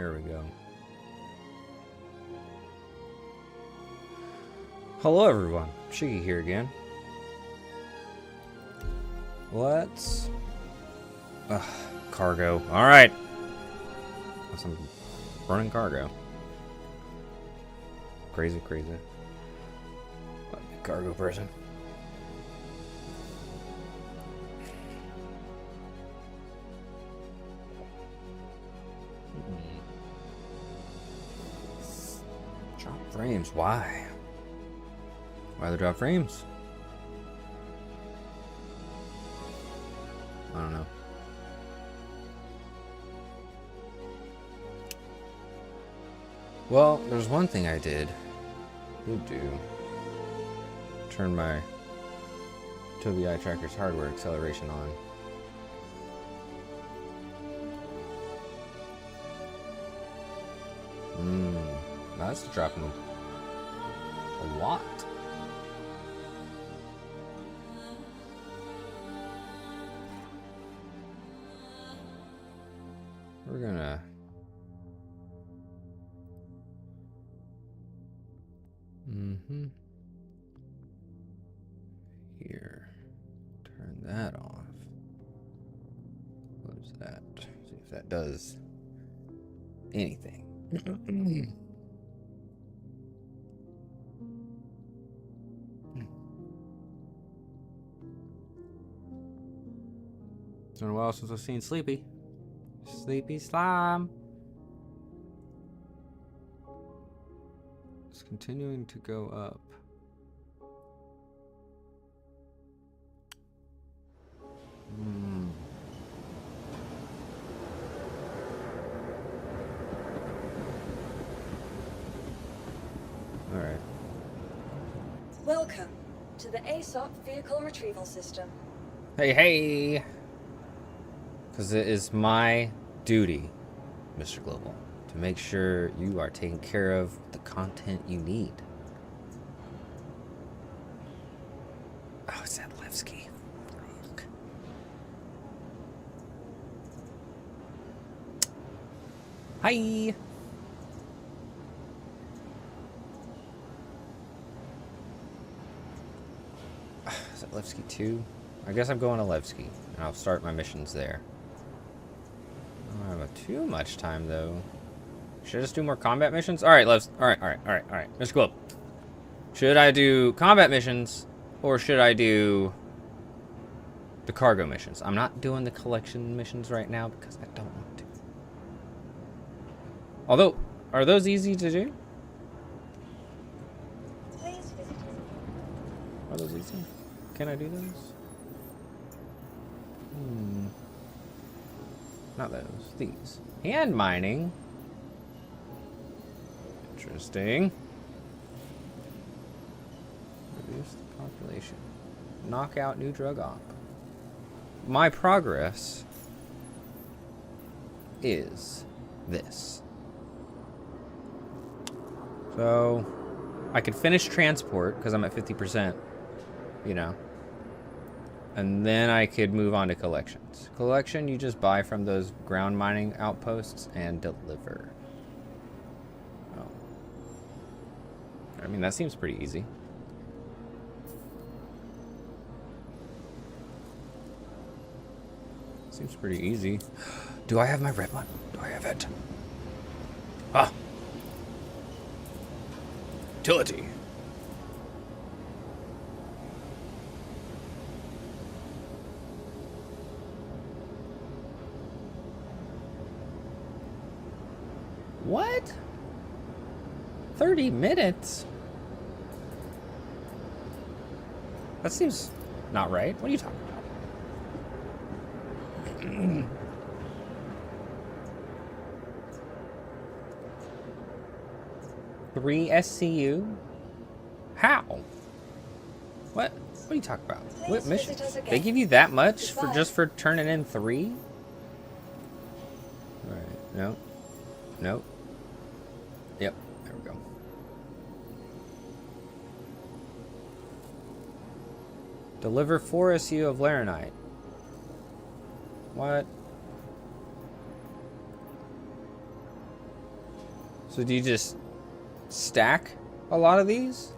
There we go. Hello everyone, Shiggy here again. Let's... cargo. Alright. Some running cargo. Crazy. Cargo person. Drop frames, why? Why the drop frames? I don't know. Well, there's one thing I did do. Turn my Tobii Eye Tracker's hardware acceleration on. That's dropping a lot. We're gonna here, turn that off. Close that. See if that does anything. It's been a while since I've seen Sleepy. Sleepy Slime. It's continuing to go up. All right. Welcome to the ASOP Vehicle Retrieval System. Hey! Because it is my duty, Mr. Global, to make sure you are taken care of with the content you need. Oh, it's that Levski. Fuck. Hi! Is that Levski 2? I guess I'm going to Levski, and I'll start my missions there. I don't have too much time, though. Should I just do more combat missions? Alright, Levs. Alright. Mr. Globe. Should I do combat missions, or should I do the cargo missions? I'm not doing the collection missions right now, because I don't want to. Although, are those easy to do? Please visit. Are those easy? Can I do those? Not those. These. Hand mining. Interesting. Reduce the population. Knock out new drug op. My progress is this. So, I could finish transport because I'm at 50%, you know. And then I could move on to collections. Collection, you just buy from those ground mining outposts and deliver. Oh. I mean, that seems pretty easy. Seems pretty easy. Do I have my red one? Do I have it? Ah! Utility. What? 30 minutes? That seems not right. What are you talking about? 3 SCU? How? What? What are you talking about? What missions? They give you that much for just for turning in 3? Alright, no. Nope. Yep, there we go. Deliver 4 SU of Laranite. What? So do you just stack a lot of these?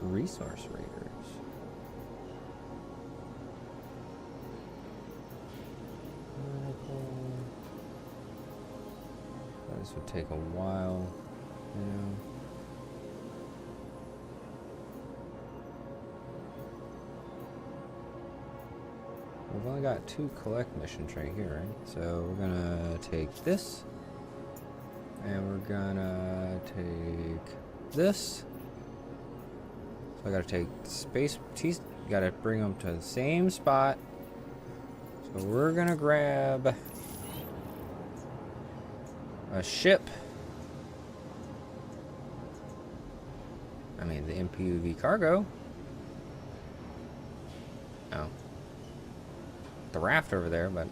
Resource raiders. This would take a while. Yeah. We've only got 2 collect missions right here, right? So we're gonna take this, and we're gonna take this. So I gotta take space. Gotta bring them to the same spot. So we're gonna grab a ship. I mean, the MPUV cargo. Oh. The raft over there, but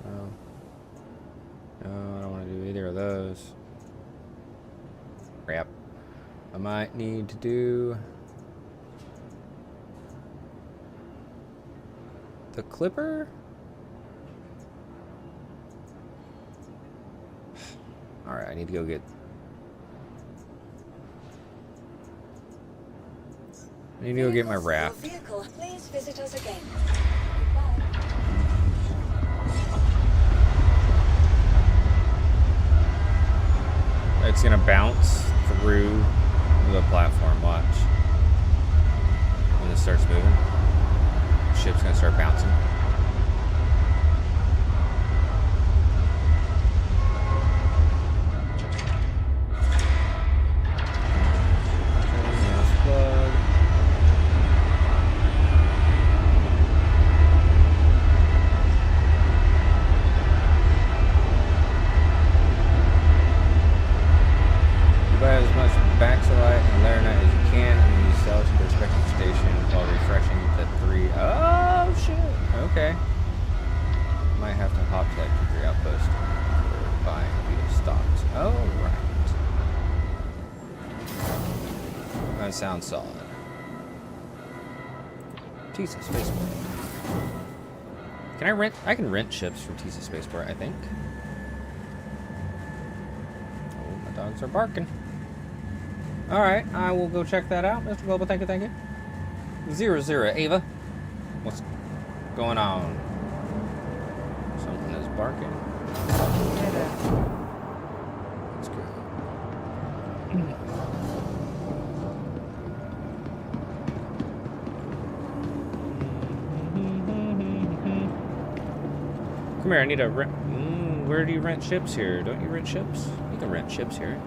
no, I don't want to do either of those. Crap. I might need to do the clipper. All right, I need to go get. I need to go get my raft. Vehicle, please visit us again. It's gonna bounce through the platform. Watch. When it starts moving, the ship's gonna start bouncing. Sounds solid. Tisa Spaceport. Can I rent? I can rent ships from Tisa Spaceport, I think. Oh, my dogs are barking. Alright, I will go check that out. Mr. Global, thank you, thank you. 00 Ava. What's going on? Something is barking. Let's go. Come here, I need a rent. Where do you rent ships here? Don't you rent ships? You can rent ships here.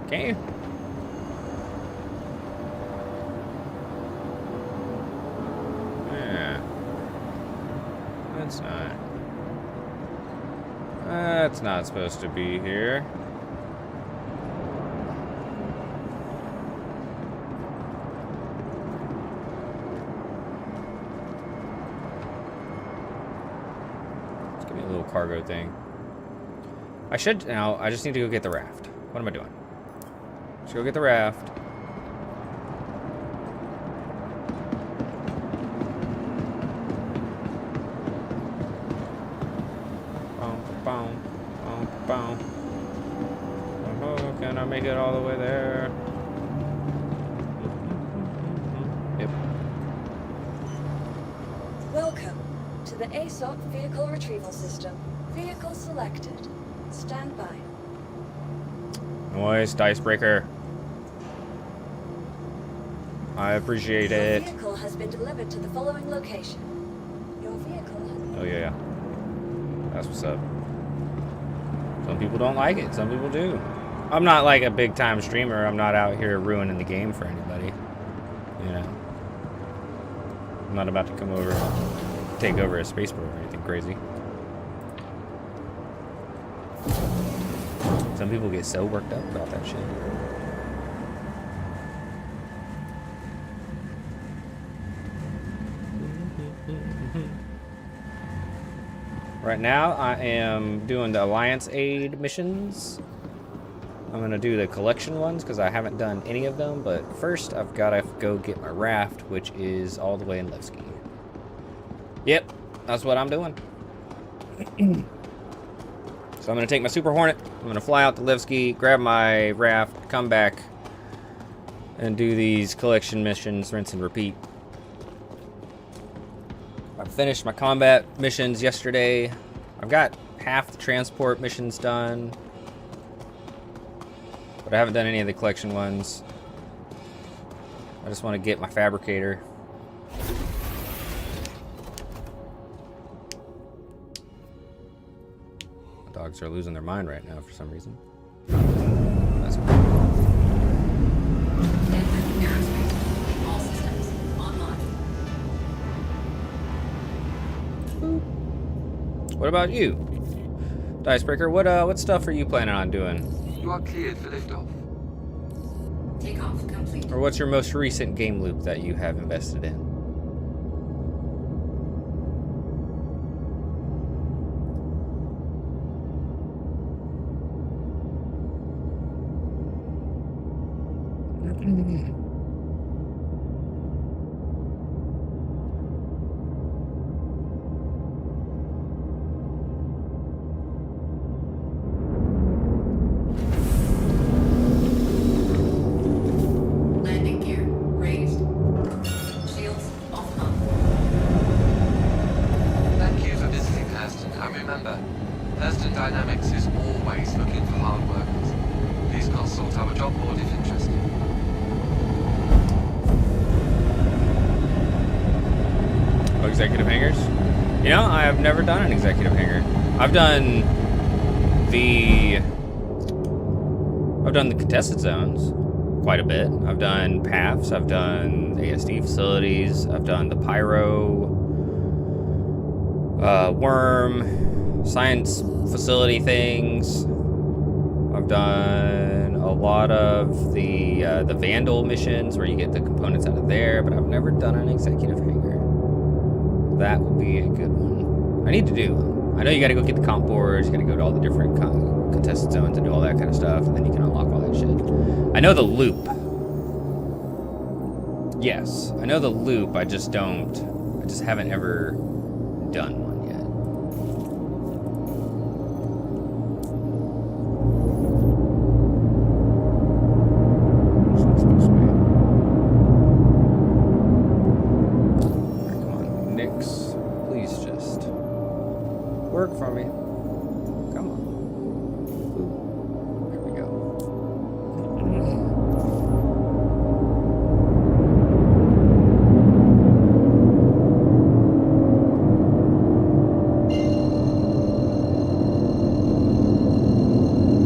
Can't you? Yeah. That's not. That's not supposed to be here. Cargo thing. I should now. I just need to go get the raft. What am I doing? Let's go get the raft. Oh, can I make it all the way there? Yep. Welcome to the ASOP Vehicle Retrieval System. Vehicle selected. Stand by. Noise, Dicebreaker. I appreciate it. Your vehicle has been delivered to the following location. Your vehicle has... Oh, yeah. That's what's up. Some people don't like it. Some people do. I'm not like a big time streamer. I'm not out here ruining the game for anybody. You know. I'm not about to come over and take over a spaceport or anything crazy. Some people get so worked up about that shit. Right now, I am doing the Alliance Aid missions. I'm gonna do the collection ones because I haven't done any of them, but first I've gotta go get my raft, which is all the way in Levski. Yep, that's what I'm doing. So I'm gonna take my Super Hornet, I'm gonna fly out to Levski, grab my raft, come back, and do these collection missions, rinse and repeat. I finished my combat missions yesterday. I've got half the transport missions done, but I haven't done any of the collection ones. I just want to get my fabricator. The dogs are losing their mind right now for some reason. That's cool. All systems online. What about you, Dicebreaker? What stuff are you planning on doing? You are cleared for liftoff. Takeoff complete. Or what's your most recent game loop that you have invested in? Landing gear raised. Shields offline. Thank you for visiting Hurston, and remember, Hurston Dynamics is always looking for hard workers. Please consult our job board if interested. Oh, executive hangars? You know, I have never done an executive hangar. I've done the contested zones quite a bit. I've done PAFs, I've done ASD facilities, I've done the Pyro, worm, science facility things. I've done a lot of the Vandal missions where you get the components out of there, but I've never done an executive hangar. That would be a good one. I need to do one. I know you gotta go get the comp boards, you gotta go to all the different contested zones and do all that kind of stuff, and then you can unlock all that shit. I know the loop. Yes, I know the loop, I just haven't ever done one yet. Where's that supposed to be? Alright, come on, Nix. Please just work for me. Come on. Ooh, there we go.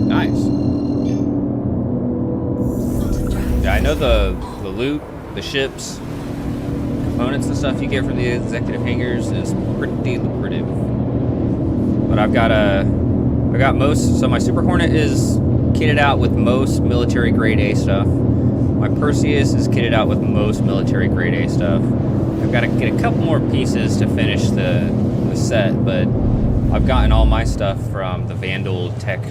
Nice. Yeah, I know the loot, the ships, components and stuff you get from the executive hangars is pretty lucrative. But I've got most, so my Super Hornet is kitted out with most military grade A stuff. My Perseus is kitted out with most military grade A stuff. I've got to get a couple more pieces to finish the set, but I've gotten all my stuff from the Vandal Tech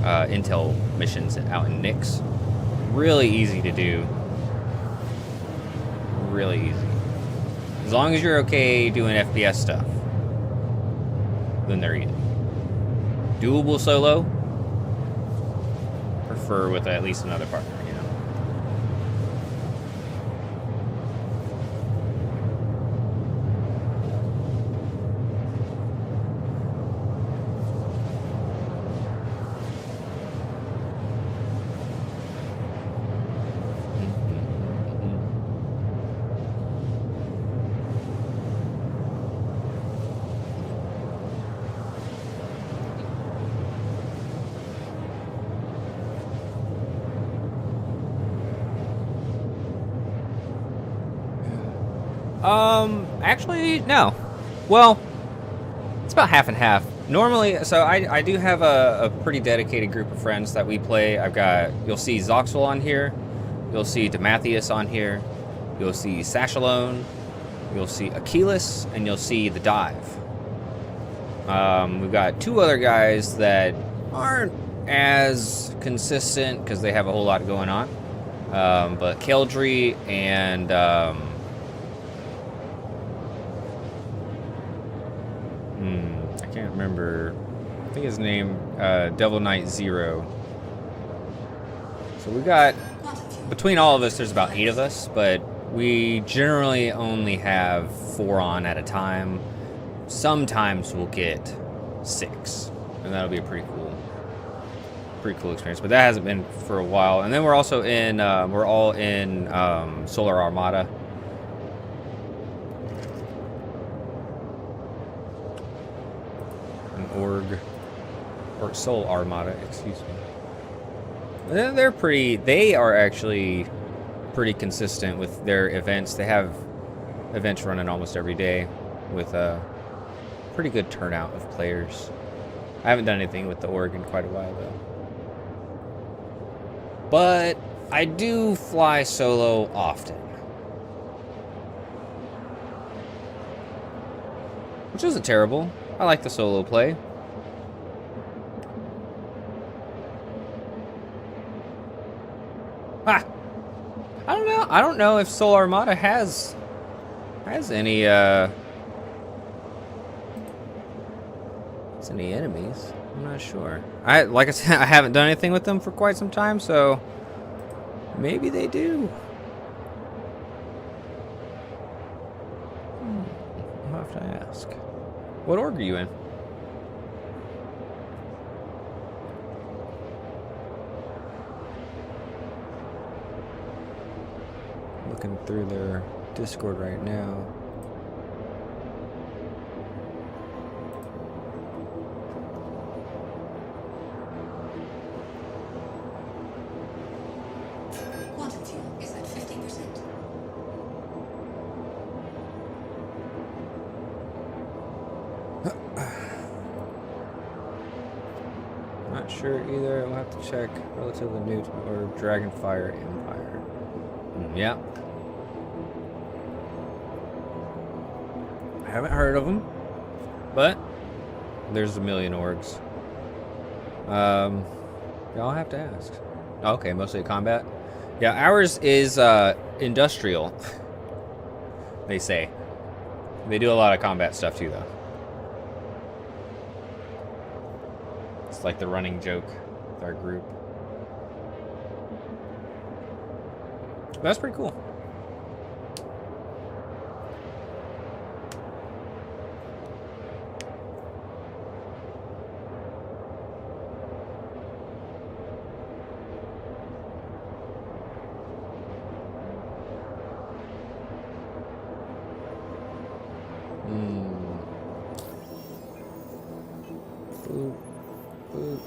Intel missions out in Nix. Really easy to do. Really easy. As long as you're okay doing FPS stuff, then they're easy. Doable solo, prefer with at least another partner, you know. Actually, no. Well, it's about half and half. Normally, so I do have a pretty dedicated group of friends that we play. You'll see Zoxel on here. You'll see Demathius on here. You'll see Sashalone. You'll see Achilles, and you'll see The Dive. We've got 2 other guys that aren't as consistent because they have a whole lot going on. But Keldry and I can't remember. I think his name Devil Knight Zero. So we got, between all of us, there's about 8 of us, but we generally only have 4 on at a time. Sometimes we'll get 6, and that'll be a pretty cool experience. But that hasn't been for a while. And then we're also in, we're all in Solar Armada. An or Soul Armada, excuse me. They are actually pretty consistent with their events. They have events running almost every day with a pretty good turnout of players. I haven't done anything with the org in quite a while though. But I do fly solo often. Which isn't terrible. I like the solo play. Ah! I don't know if Solar Armada has any enemies. I'm not sure. Like I said, I haven't done anything with them for quite some time, so maybe they do. I'll have to ask. What org are you in? Looking through their Discord right now. Quantum fuel is at 50%. Not sure either. I'll have to check. Relatively new to, or Dragonfire Empire. Yeah. I haven't heard of them, but there's a million orgs. Yeah, I'll have to ask. Okay, mostly combat. Yeah, ours is industrial. They say. They do a lot of combat stuff too, though. It's like the running joke with our group. That's pretty cool. Boop, boop.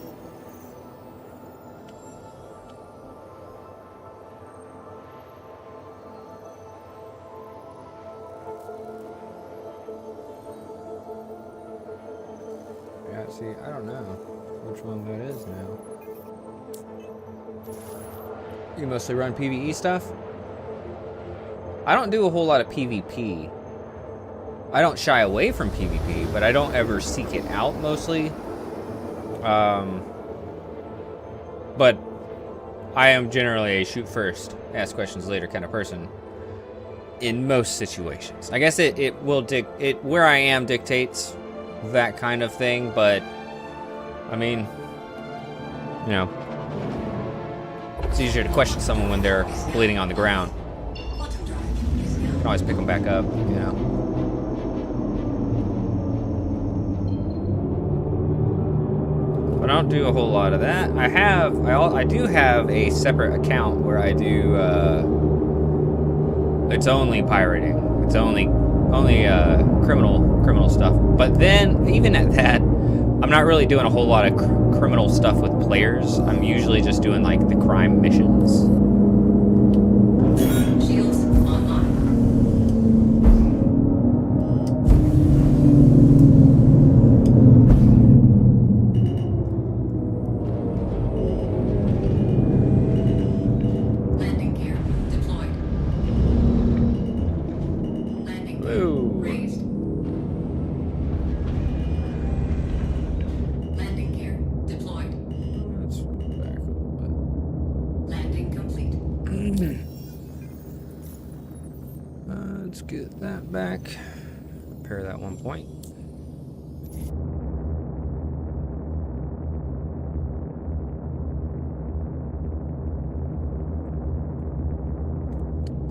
Yeah, see, I don't know which one that is now. You mostly run PvE stuff? I don't do a whole lot of PvP. I don't shy away from PvP, but I don't ever seek it out mostly. But I am generally a shoot first, ask questions later kind of person in most situations. I guess it will where I am dictates that kind of thing, but I mean, you know, it's easier to question someone when they're bleeding on the ground. You can always pick them back up, you know. But I don't do a whole lot of that. I do have a separate account where I do it's only pirating. It's only criminal stuff. But then even at that, I'm not really doing a whole lot of criminal stuff with players. I'm usually just doing like the crime missions. Shields online. Landing gear deployed. Landing gear Woo. raised. Let's get that back. Repair that 1 point.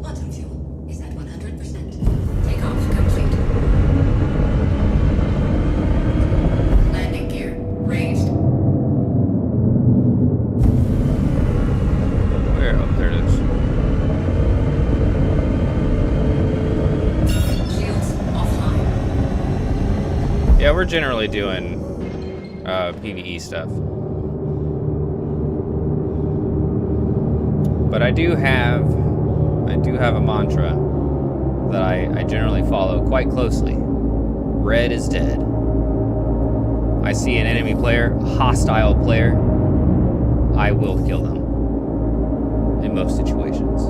Quantum fuel is at 100%. Takeoff complete. Landing gear raised. Where? Oh, there it is. Shields offline. Yeah, we're generally doing PvE stuff. But I do have a mantra that I generally follow quite closely. Red is dead. I see an enemy player, a hostile player, I will kill them. In most situations.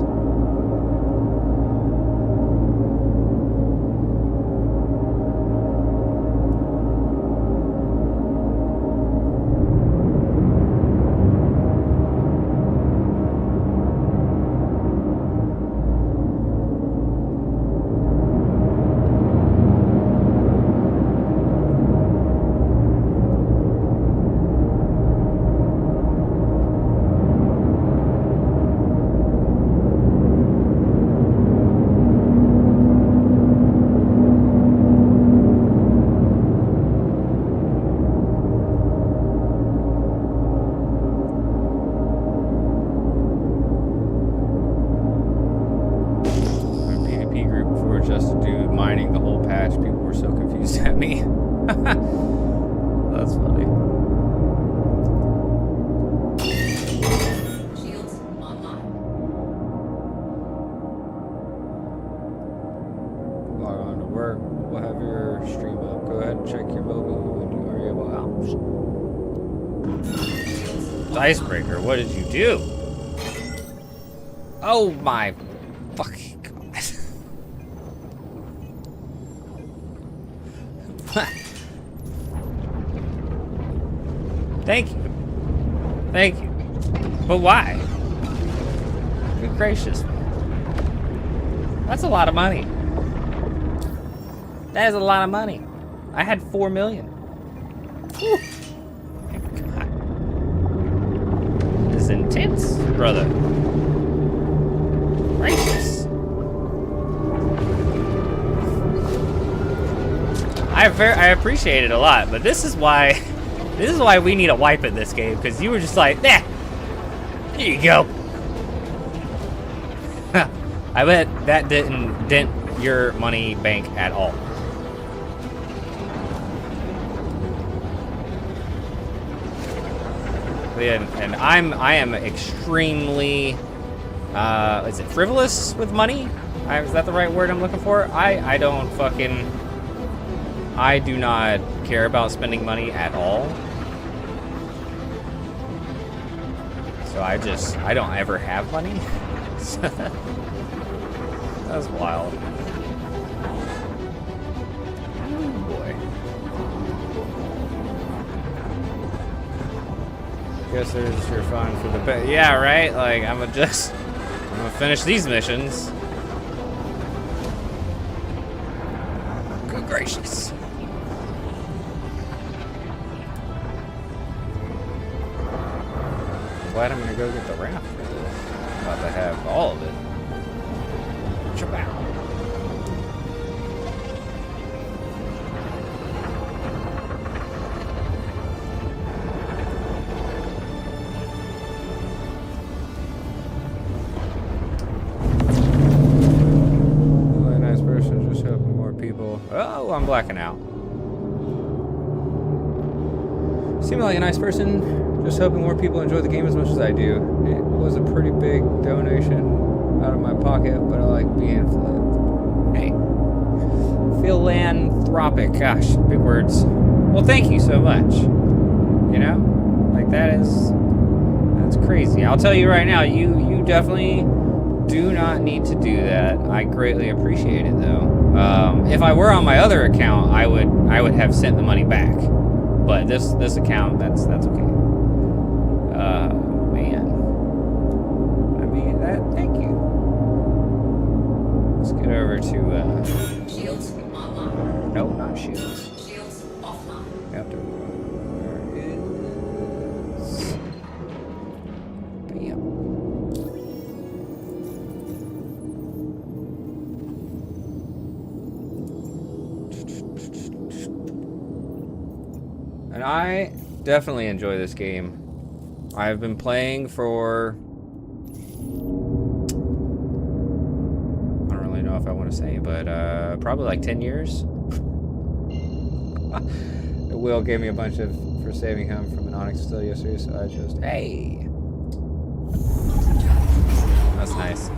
Me. That's funny. Shields online. Log on to work. We'll have your stream up. Go ahead and check your mobile when you are able out. Icebreaker, what did you do? Oh my fucking god. Thank you. Thank you. But why? Good gracious. That's a lot of money. That is a lot of money. I had 4 million. Whew. My God. This is intense, brother. Gracious. I appreciate it a lot, but this is why we need a wipe in this game, because you were just like, nah, here you go. I bet that didn't dent your money bank at all. And I am extremely, is it frivolous with money? Is that the right word I'm looking for? I do not care about spending money at all. So I don't ever have money. That's wild. Oh boy. Guess there's your fun for the best. Yeah, right? Like, I'm gonna finish these missions. Good gracious. Glad I'm gonna go get the raft for this. I'm about to have all of it. Chabow. Really nice person, just helping more people. Oh, I'm blacking out. Seem like a nice person. Just hoping more people enjoy the game as much as I do. It was a pretty big donation out of my pocket, but I like being hey, philanthropic. Gosh, big words. Well, thank you so much. You know, like that's crazy. I'll tell you right now, you definitely do not need to do that. I greatly appreciate it though. If I were on my other account, I would have sent the money back. But this account, that's okay. Man. I mean, thank you. Museum. And I definitely enjoy this game. I've been playing for... I don't really know if I want to say, but probably like 10 years. Will gave me a bunch of for saving him from an Onyx facility yesterday, so I just... Hey! That's nice.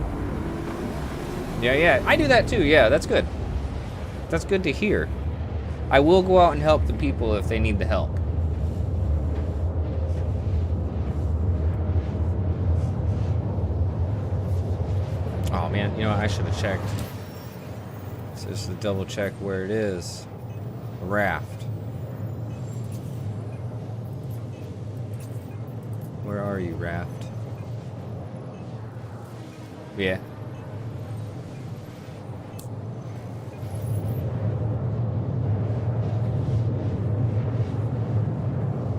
Yeah, I do that too. Yeah, that's good. That's good to hear. I will go out and help the people if they need the help. Oh man, you know, I should have checked. So just to double check where it is. The raft. Where are you, raft? Yeah.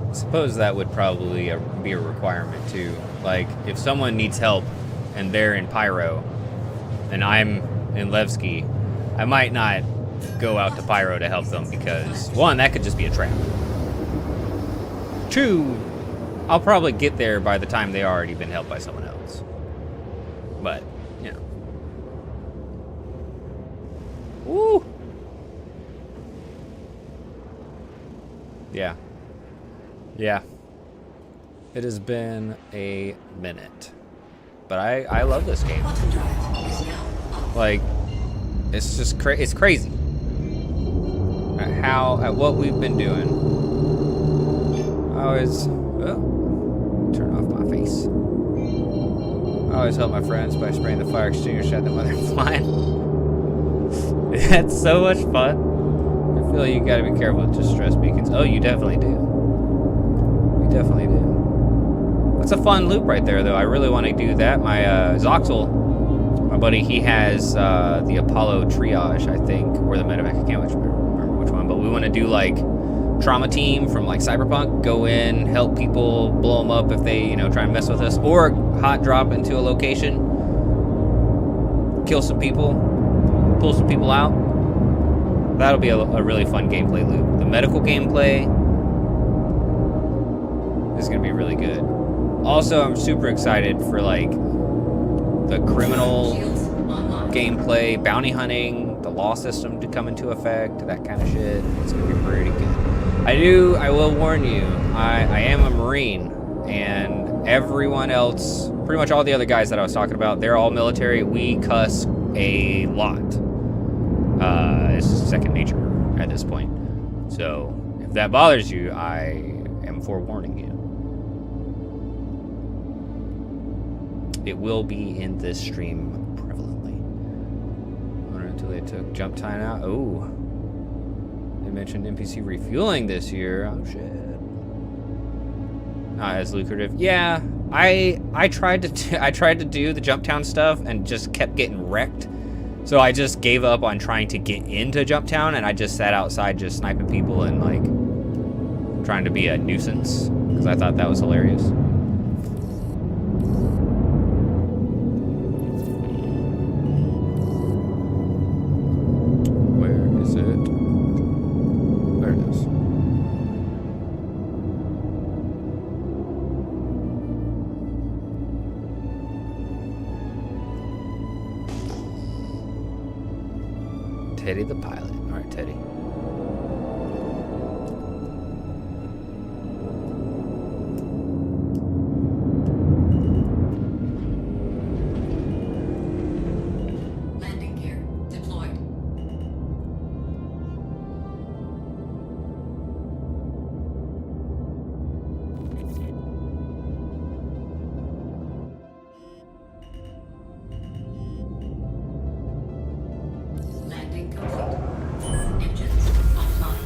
I suppose that would probably be a requirement too. Like, if someone needs help and they're in Pyro and I'm in Levski, I might not go out to Pyro to help them because, one, that could just be a trap. Two, I'll probably get there by the time they've already been helped by someone else. But, you know. Woo! Yeah. Yeah. It has been a minute. But I love this game. Like, it's just it's crazy. At what we've been doing. I always turn off my face. I always help my friends by spraying the fire extinguisher at them when they're flying. That's so much fun. I feel like you gotta be careful with distress beacons. Oh, you definitely do. You definitely do. That's a fun loop right there, though. I really want to do that. My Zoxel, my buddy, he has the Apollo triage, I think, or the medevac. I can't remember which one, but we want to do like trauma team from like Cyberpunk. Go in, help people, blow them up if they, you know, try and mess with us, or hot drop into a location, kill some people, pull some people out. That'll be a really fun gameplay loop. The medical gameplay is going to be really good. Also, I'm super excited for like the criminal gameplay, bounty hunting, the law system to come into effect, that kind of shit. It's going to be pretty good. I will warn you, I am a Marine, and everyone else, pretty much all the other guys that I was talking about, they're all military. We cuss a lot. It's second nature at this point. So if that bothers you, I am forewarning you. It will be in this stream prevalently. Until they took jump time out. Oh, they mentioned NPC refueling this year. Oh shit. Not as lucrative. Yeah, I tried to do the jump town stuff and just kept getting wrecked. So I just gave up on trying to get into Jump Town, and I just sat outside just sniping people and like trying to be a nuisance because I thought that was hilarious. Where is it? There it is. Teddy the pilot. All right, Teddy. Landing gear deployed. Landing complete. Engines offline.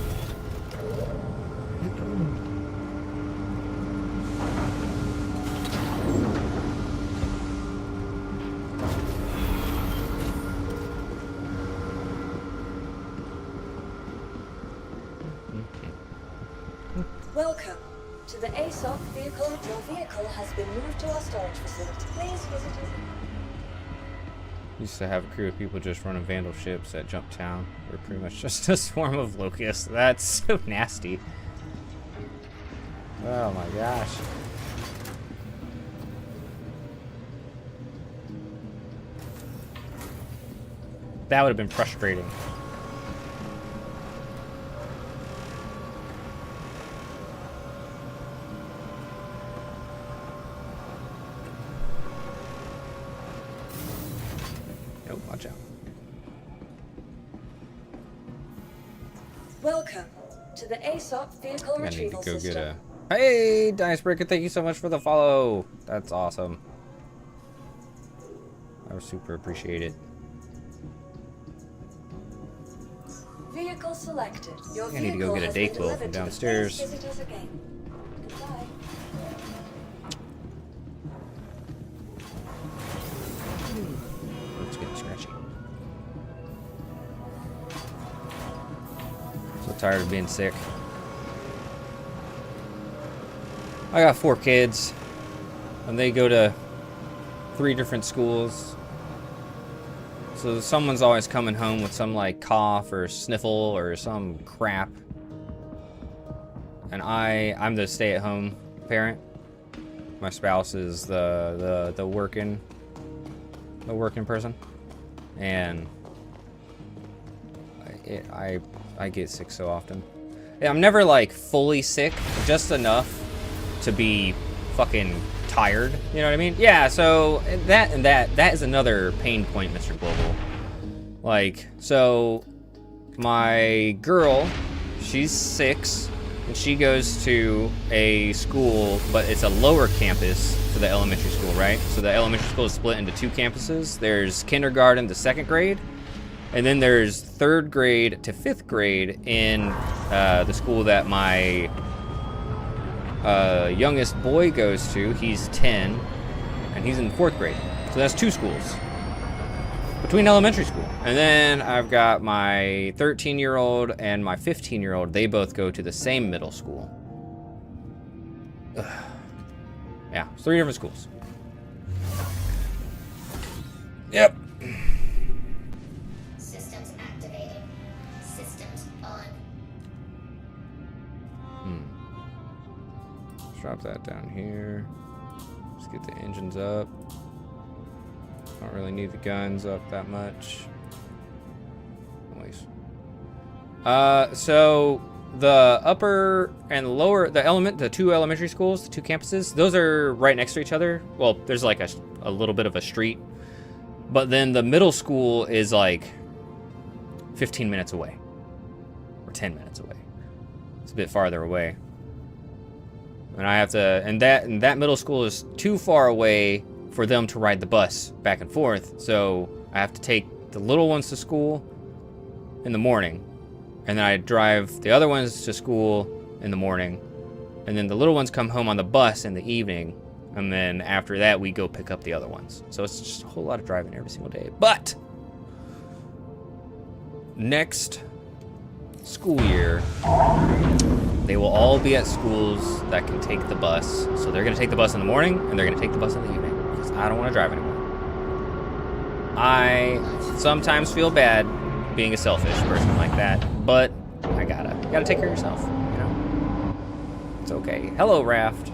Welcome to to the ASOP vehicle. Your vehicle has been moved to our storage facility. Please visit us. Used to have a crew of people just running vandal ships at Jump Town. We're pretty much just a swarm of locusts. That's so nasty. Oh my gosh. That would have been frustrating. Oh, watch out. Welcome to the ASOP vehicle I need to retrieval go get system. a... Hey, Dicebreaker, thank you so much for the follow. That's awesome. I would super appreciate it. Vehicle selected. Your I need to go vehicle get a has been Dayquil delivered from to the downstairs. Please visit us again. Goodbye. It's getting scratchy. So tired of being sick. I got 4 kids, and they go to 3 different schools. So someone's always coming home with some like cough or sniffle or some crap. And I'm the stay-at-home parent. My spouse is the working person, and I get sick so often. Yeah, I'm never like fully sick, just enough to be fucking tired. You know what I mean? Yeah. So that is another pain point, Mr. Global. Like, so my girl, she's 6. And she goes to a school, but it's a lower campus for the elementary school, right? So the elementary school is split into 2 campuses. There's kindergarten to 2nd grade, and then there's 3rd grade to 5th grade in the school that my youngest boy goes to. He's 10, and he's in 4th grade. So that's 2 schools between elementary school. And then I've got my 13-year-old and my 15-year-old. They both go to the same middle school. Ugh. Yeah, it's 3 different schools. Yep. Systems activated. Systems on. Let's drop that down here. Let's get the engines up. Don't really need the guns up that much. Noise. So the upper and lower, the 2 elementary schools, the 2 campuses, those are right next to each other. Well, there's like a little bit of a street, but then the middle school is like 15 minutes away, or 10 minutes away. It's a bit farther away, and I have to, and that middle school is too far away for them to ride the bus back and forth. So I have to take the little ones to school in the morning, and then I drive the other ones to school in the morning, and then the little ones come home on the bus in the evening, and then after that we go pick up the other ones. So it's just a whole lot of driving every single day. But next school year, they will all be at schools that can take the bus. So they're gonna take the bus in the morning, and they're gonna take the bus in the evening. I don't want to drive anymore. I sometimes feel bad being a selfish person like that, but I gotta take care of yourself, you know? It's okay. Hello, Raft.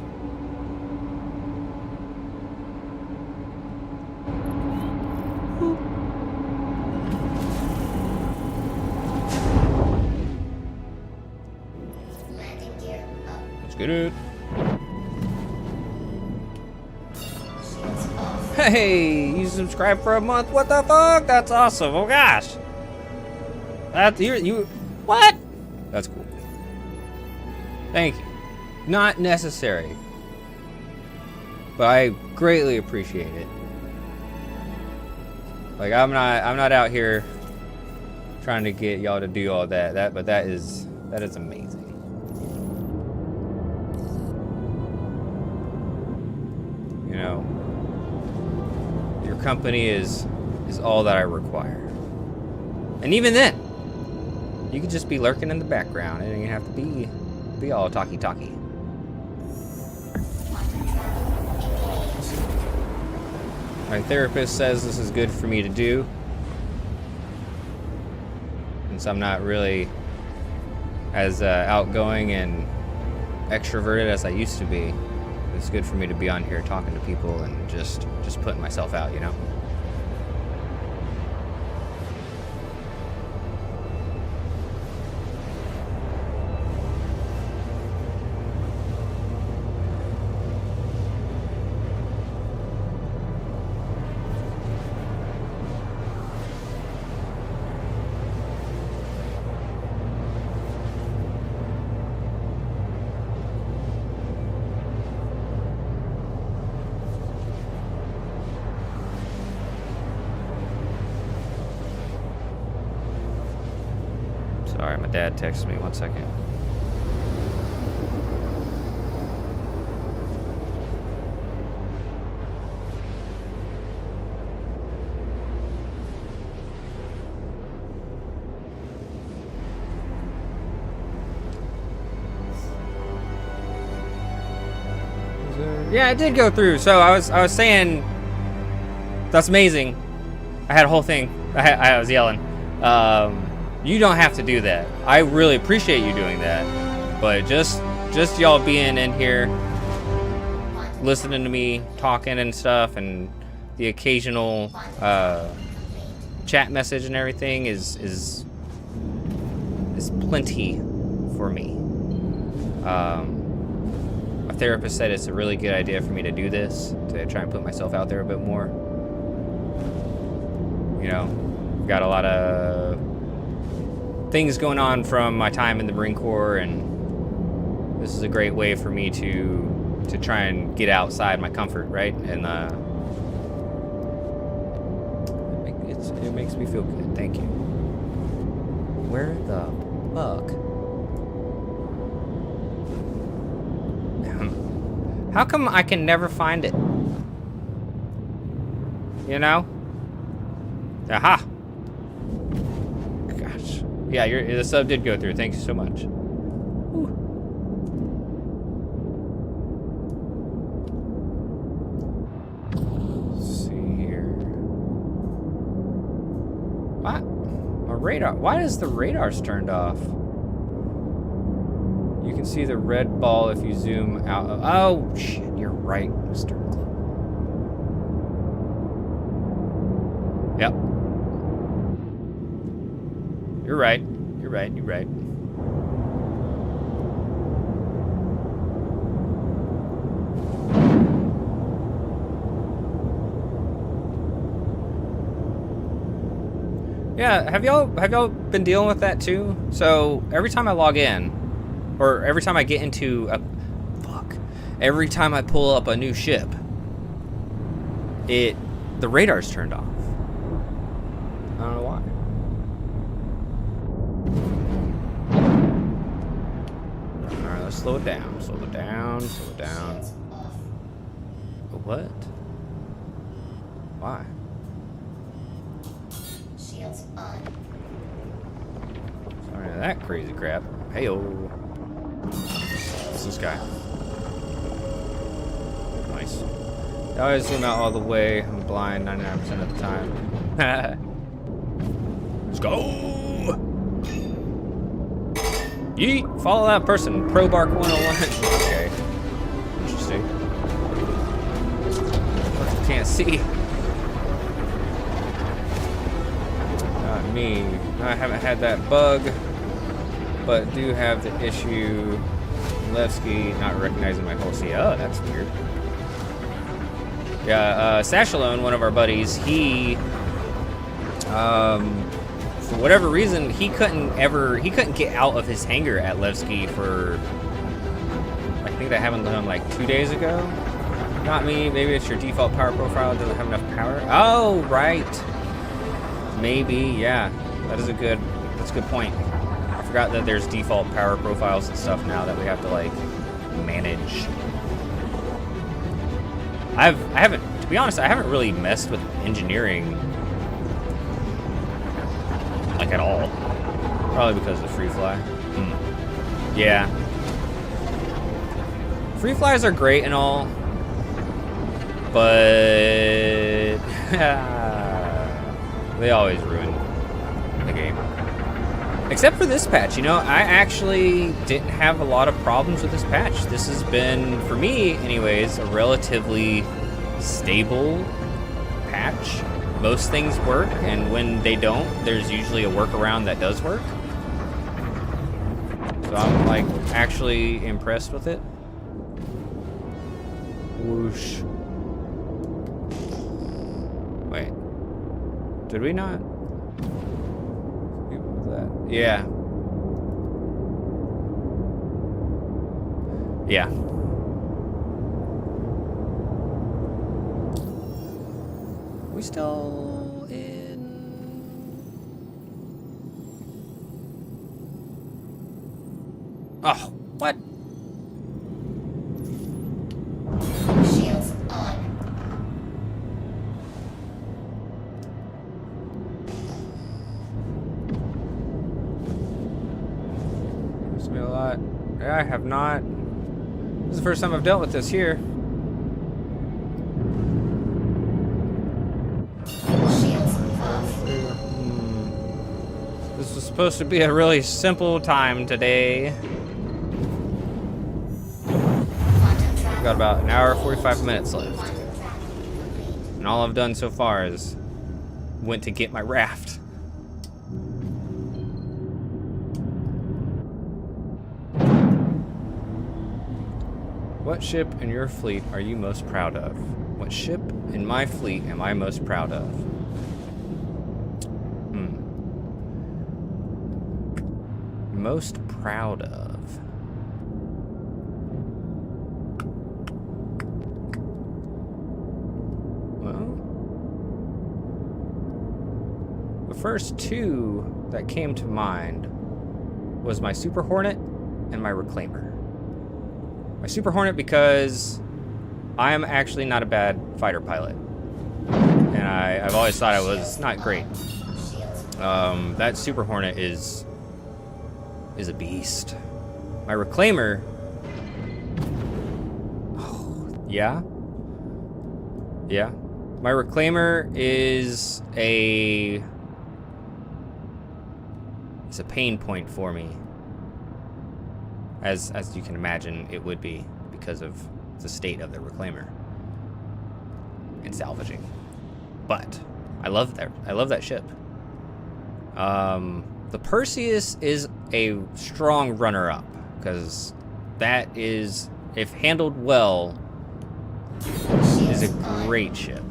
Landing gear up. Let's get it. Shields off. Hey, you subscribed for a month? What the fuck? That's awesome. Oh gosh. That you what? That's cool. Thank you. Not necessary, but I greatly appreciate it. Like I'm not out here trying to get y'all to do all that. But that is amazing. You know, your company is all that I require. And even then, you could just be lurking in the background. It doesn't have to be all talky. My therapist says this is good for me to do. Since I'm not really as outgoing and extroverted as I used to be, it's good for me to be on here talking to people and just putting myself out, you know? Sorry, my dad texted me. 1 second. Yeah, it did go through. So I was saying that's amazing. I had a whole thing. I was yelling. You don't have to do that. I really appreciate you doing that. But just y'all being in here, listening to me talking and stuff, and the occasional chat message and everything is plenty for me. My therapist said it's a really good idea for me to do this, to try and put myself out there a bit more. You know, got a lot of things going on from my time in the Marine Corps, and this is a great way for me to try and get outside my comfort, right? And it makes me feel good. Thank you. Where the fuck? How come I can never find it? You know? Aha! Gosh. Yeah, the sub did go through. Thank you so much. Whew. Let's see here. What? My radar. Why is the radars turned off? You can see the red ball if you zoom out. Oh, shit. You're right, Mr. Yep. You're right. You're right. You're right. Yeah, have y'all been dealing with that too? So every time I log in, or every time I get into every time I pull up a new ship, the radar's turned off. I don't know why. Alright, let's slow it down. Slow it down. Slow it down. What? Why? Shields on. Sorry to that crazy crap. Hey-o. What's this guy? Nice. I always zoom out all the way. I'm blind 99% of the time. Let's go! Yeet! Follow that person. Pro Bark 101. Okay. Interesting. Can't see. Not me. I haven't had that bug, but do have the issue. Levski not recognizing my whole C. Oh, that's weird. Yeah, Sashalone, one of our buddies, he, for whatever reason, he couldn't get out of his hangar at Levski for, I think that happened to him like 2 days ago. Not me, maybe it's your default power profile doesn't have enough power. Oh, right. Maybe, yeah. That's a good point. I forgot that there's default power profiles and stuff now that we have to like manage. I haven't, to be honest, I haven't really messed with engineering like at all. Probably because of free fly. Yeah. Free flies are great and all, but They always ruin the game. Except for this patch, you know, I actually didn't have a lot of problems with this patch. This has been, for me anyways, a relatively stable patch. Most things work, and when they don't, there's usually a workaround that does work. So I'm like actually impressed with it. Whoosh. Wait. Did we not? Yeah. Yeah. We still in... Oh, what? Shields on. There's been a lot. Yeah, I have not. This is the first time I've dealt with this here. Shields off. This was supposed to be a really simple time today. Quantum travel. We've got about an hour, 45 minutes left. Quantum travel complete. And all I've done so far is went to get my raft. What ship in your fleet are you most proud of? What ship in my fleet am I most proud of? Most proud of. Well, the first two that came to mind was my Super Hornet and my Reclaimer. My Super Hornet because I am actually not a bad fighter pilot. And I've always thought I was not great. That Super Hornet is a beast. My Reclaimer, yeah. My Reclaimer is a pain point for me, as you can imagine it would be because of the state of the Reclaimer and salvaging. But I love that ship. The Perseus is a strong runner-up because that is, if handled well, is a great ship.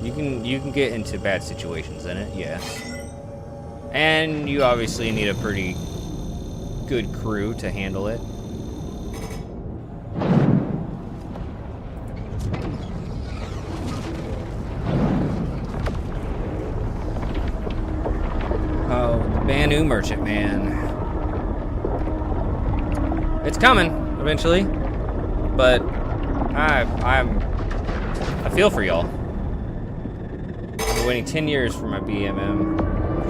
You can get into bad situations in it, yes. And you obviously need a pretty good crew to handle it. Oh, Banu Merchantman. It's coming eventually, but I feel for y'all. I'm waiting 10 years for my BMM.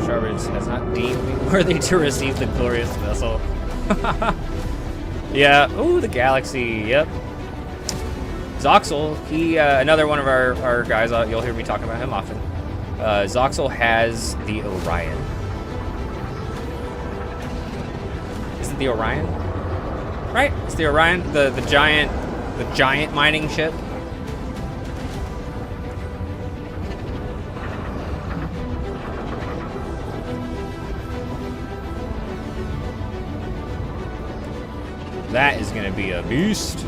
Sharbridge has not deemed me worthy to receive the glorious vessel. Yeah. Ooh, the Galaxy. Yep. Zoxel, he another one of our guys. You'll hear me talking about him often. Zoxel has the Orion. Is it the Orion? Right? It's the Orion, the giant mining ship. That is gonna be a beast.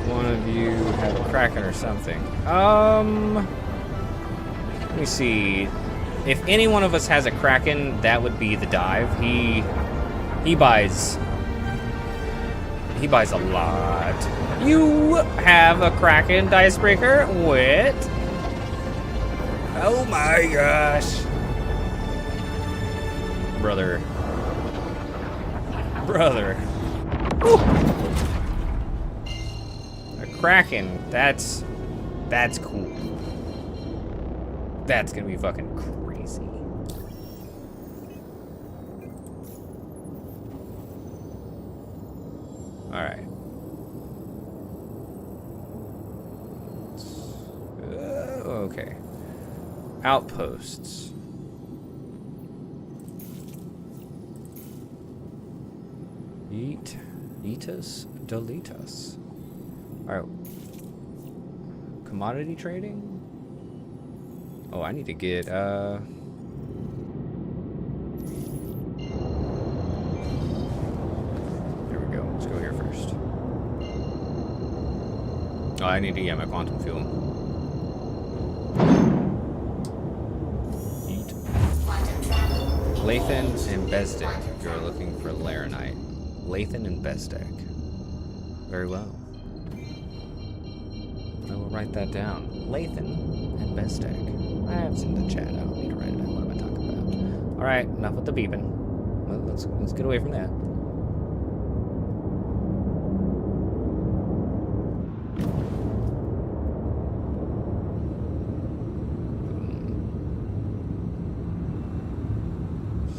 One of you had a Kraken or something. Let me see. If any one of us has a Kraken, that would be the Dive. He buys a lot. You have a Kraken, Dicebreaker? What? Oh my gosh. Brother. Woo! A Kraken. That's cool. That's gonna be fucking crazy. All right. Okay. Outposts. Eatus deletus. All right. Commodity trading. Oh, I need to get there we go. Let's go here first. Oh, I need to get my quantum fuel. Eat. Lathan and Bezdek. You're looking for Laranite. Lathan and Bezdek. Very well. I will write that down. Lathan and Bezdek. It's in the chat. I don't need to write it down. What am I talking about? All right, enough with the beeping. Let's get away from that.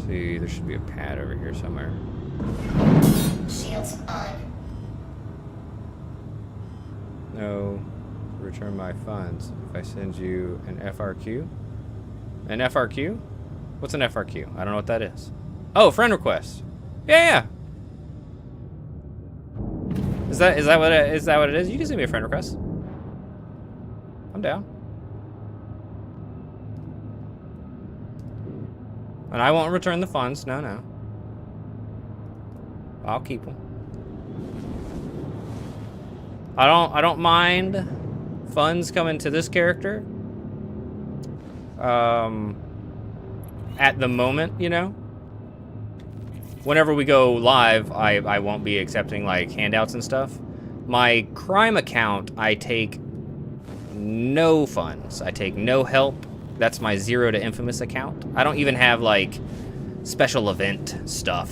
See, there should be a pad over here somewhere. Shields on. No. Return my funds if I send you an FRQ. An FRQ? What's an FRQ? I don't know what that is. Oh, friend request. Yeah. Is that what it is? You can send me a friend request. I'm down. And I won't return the funds. No. I'll keep them. I don't mind funds coming to this character. At the moment, you know. Whenever we go live, I won't be accepting like handouts and stuff. My crime account, I take no funds. I take no help. That's my 0 to infamous account. I don't even have like special event stuff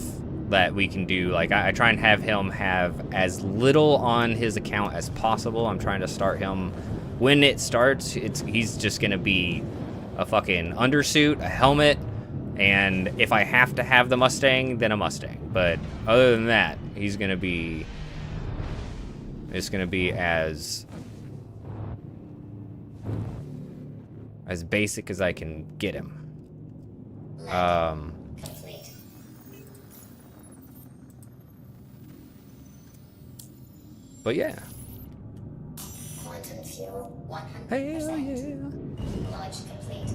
that we can do. Like I try and have him have as little on his account as possible. I'm trying to start him when it starts. He's just gonna be a fucking undersuit, a helmet, and if I have to have the Mustang, then a Mustang. But other than that, it's gonna be as basic as I can get him. Complete. But yeah. Quantum fuel 100%. Hell yeah. Launch complete.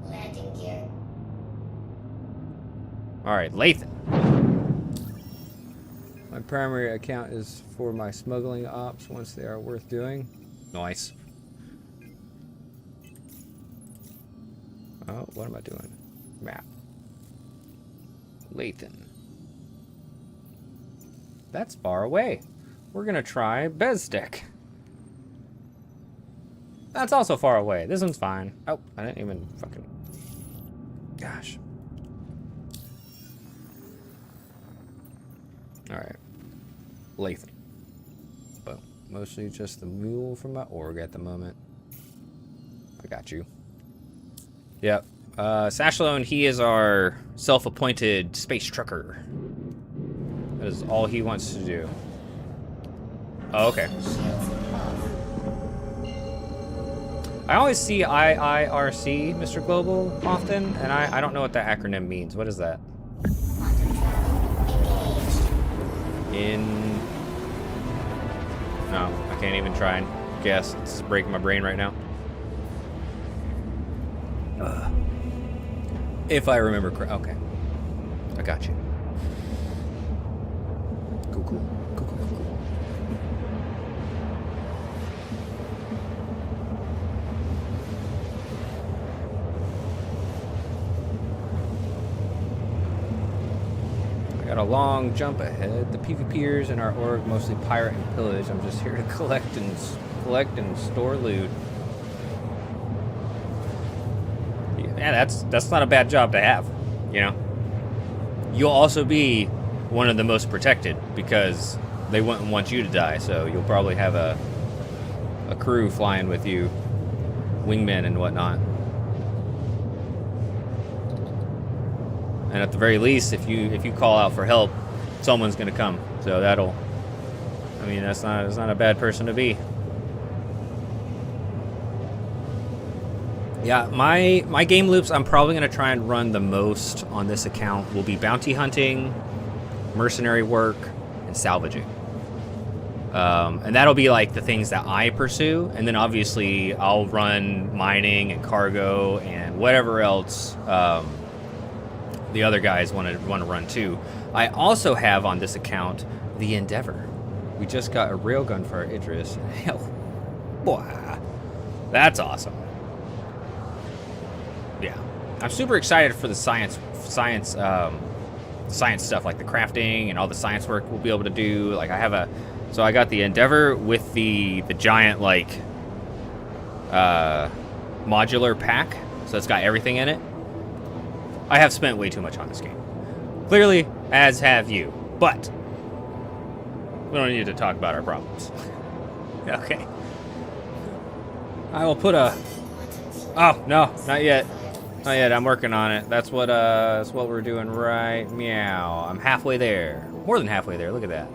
Landing gear. Alright, Lathan. My primary account is for my smuggling ops once they are worth doing. Nice. Oh, what am I doing? Map. Lathan. That's far away. We're gonna try Bezdek. That's also far away. This one's fine. Oh, I didn't even fucking... Gosh. Alright. Lathan. But mostly just the mule from my org at the moment. I got you. Yep. Sashalone, he is our self-appointed space trucker. That is all he wants to do. Oh, okay. I always see IIRC, Mr. Global, often, and I don't know what that acronym means. What is that? No, I can't even try and guess. It's breaking my brain right now. If I remember correct. Okay. I got you. Cool. I got a long jump ahead. The PvPers in our org mostly pirate and pillage. I'm just here to collect and store loot. Yeah, that's not a bad job to have. You you know? You'll also be one of the most protected because they wouldn't want you to die, so you'll probably have a crew flying with you, wingmen and whatnot. And at the very least, if you call out for help, someone's gonna come. So that'll, I mean, that's not a bad person to be. Yeah, my game loops I'm probably gonna try and run the most on this account will be bounty hunting, mercenary work, and salvaging. And that'll be like the things that I pursue, and then obviously I'll run mining and cargo and whatever else the other guys want to run too. I also have on this account the Endeavor. We just got a railgun for our Idris. Hell, boy, that's awesome. Yeah, I'm super excited for the science stuff, like the crafting and all the science work we'll be able to do. Like so I got the Endeavor with the giant like modular pack, so it's got everything in it. I have spent way too much on this game, clearly, as have you, but we don't need to talk about our problems. Okay, I will put a. Oh no, not yet. Not yet. I'm working on it. That's what we're doing right meow. I'm halfway there. More than halfway there. Look at that.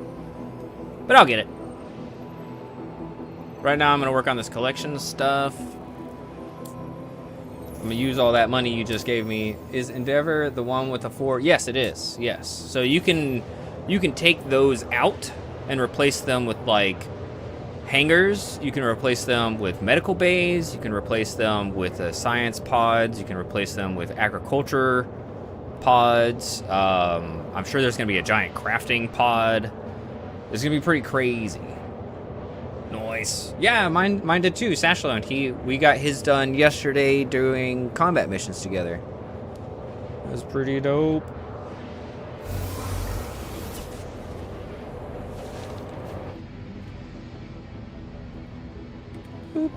But I'll get it. Right now I'm gonna work on this collection stuff. I'm gonna use all that money you just gave me. Is Endeavor the one with the 4? Yes, it is. Yes. So you can take those out and replace them with like hangars. You can replace them with medical bays. You can replace them with science pods. You can replace them with agriculture pods. I'm sure there's gonna be a giant crafting pod. It's gonna be pretty crazy. Nice. Yeah, mine did too. Sashalone, we got his done yesterday doing combat missions together. That was pretty dope. Boop.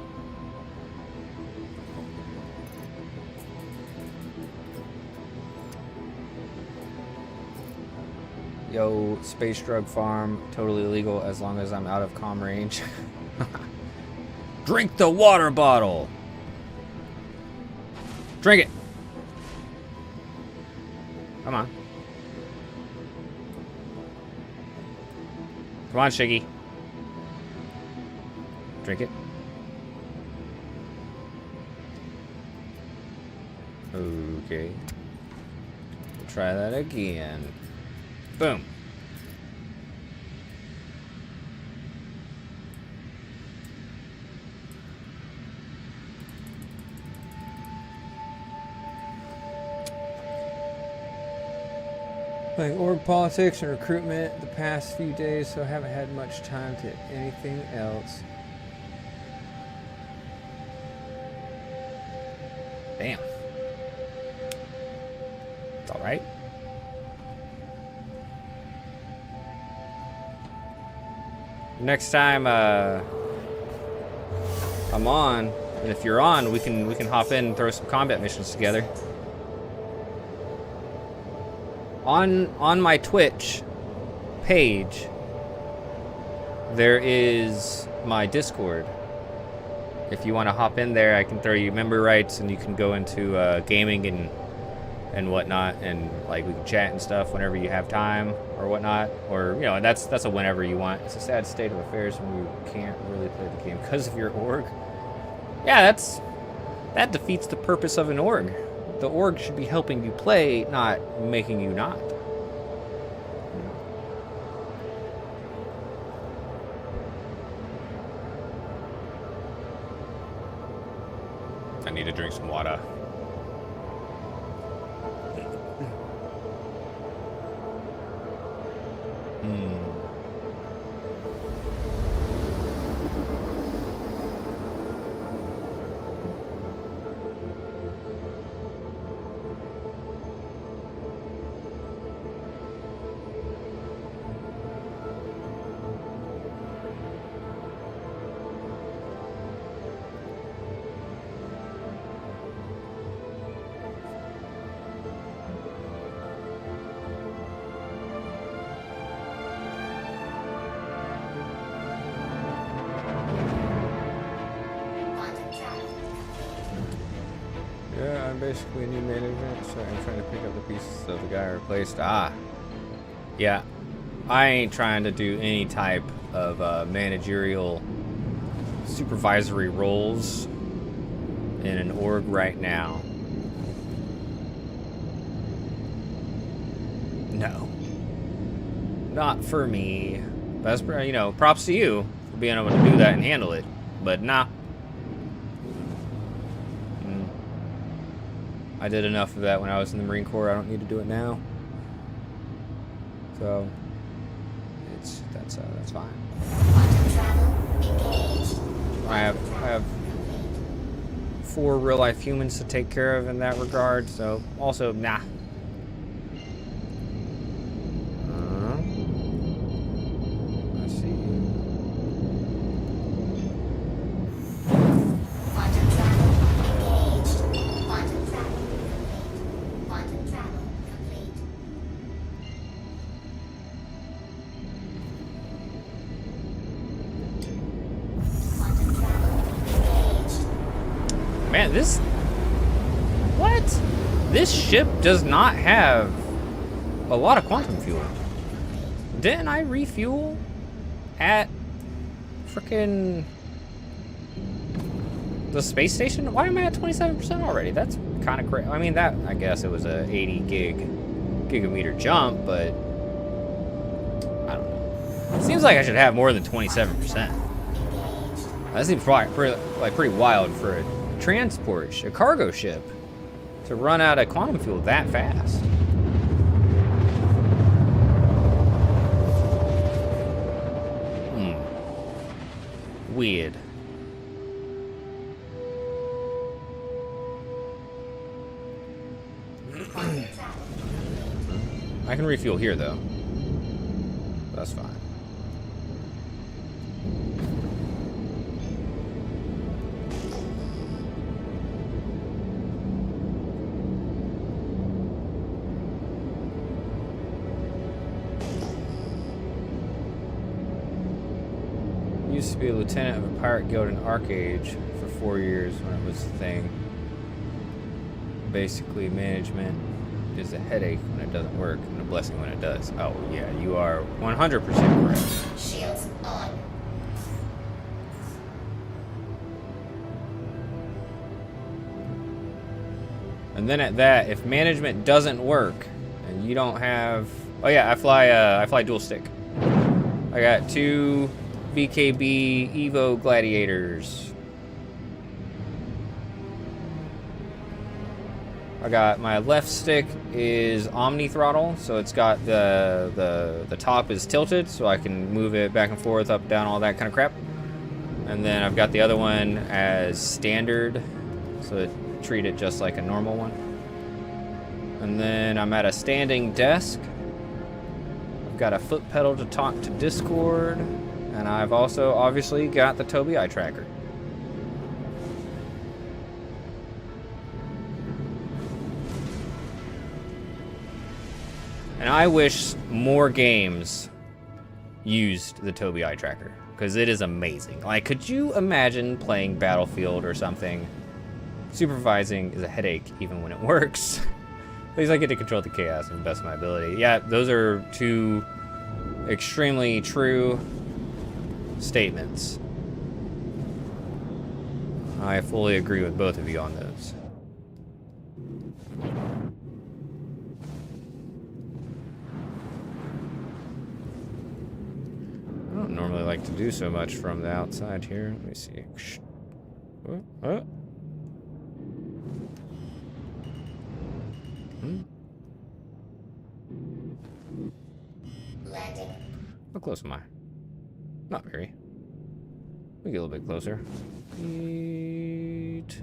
Yo, space drug farm, totally illegal as long as I'm out of comm range. Drink the water bottle. Drink it. Come on. Come on, Shiggy. Drink it. Okay. We'll try that again. Boom. Playing org politics and recruitment the past few days, so I haven't had much time to anything else. Damn. It's all right. Next time I'm on, and if you're on, we can hop in and throw some combat missions together. On my Twitch page, there is my Discord. If you want to hop in there, I can throw you member rights, and you can go into gaming and whatnot, and like we can chat and stuff whenever you have time or whatnot, or you know, that's a whenever you want. It's a sad state of affairs when you can't really play the game because of your org. Yeah, that defeats the purpose of an org. The org should be helping you play, not making you not. I need to drink some water. basically new management, so I'm trying to pick up the pieces of the guy I replaced. Ah. Yeah. I ain't trying to do any type of managerial supervisory roles in an org right now. No. Not for me. That's, you know, props to you for being able to do that and handle it. But nah. I did enough of that when I was in the Marine Corps. I don't need to do it now. So that's fine. I have 4 real life humans to take care of in that regard. So also nah. Let's see. Man, this ship does not have a lot of quantum fuel. Didn't I refuel at frickin' the space station? Why am I at 27% already? That's kind of crazy. I mean, that, I guess it was a 80 gigameter jump, but I don't know. It seems like I should have more than 27%. That seems pretty wild for a transport, a cargo ship, to run out of quantum fuel that fast. Weird. I can refuel here though. That's fine. Used to be a lieutenant of a pirate guild in Arcade for 4 years when it was a thing. Basically, management is a headache when it doesn't work and a blessing when it does. Oh, yeah, you are 100% correct. Shields on. And then at that, if management doesn't work and you don't have... Oh yeah, I fly dual stick. I got 2 VKB Evo Gladiators. I got my left stick is Omni throttle, so it's got the top is tilted, so I can move it back and forth, up, down, all that kind of crap. And then I've got the other one as standard, so treat it just like a normal one. And then I'm at a standing desk. I've got a foot pedal to talk to Discord. And I've also obviously got the Tobii eye tracker. And I wish more games used the Tobii eye tracker, because it is amazing. Like, could you imagine playing Battlefield or something? Supervising is a headache even when it works. At least I get to control the chaos and best of my ability. Yeah, those are 2 extremely true statements. I fully agree with both of you on those. I don't normally like to do so much from the outside here. Let me see. Landing. How close am I? Not very. We get a little bit closer. Eat.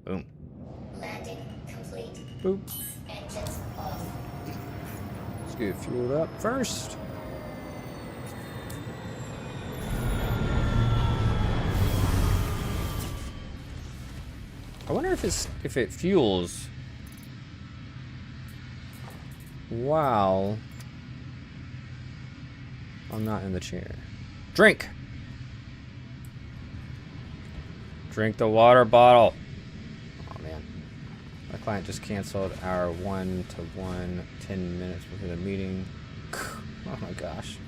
Boom. Landing complete. Boop. Engines off. Let's get fueled up first. I wonder if it fuels while I'm not in the chair. Drink! Drink the water bottle. Oh man. Client just canceled our 1-to-1 10 minutes before the meeting. Oh my gosh.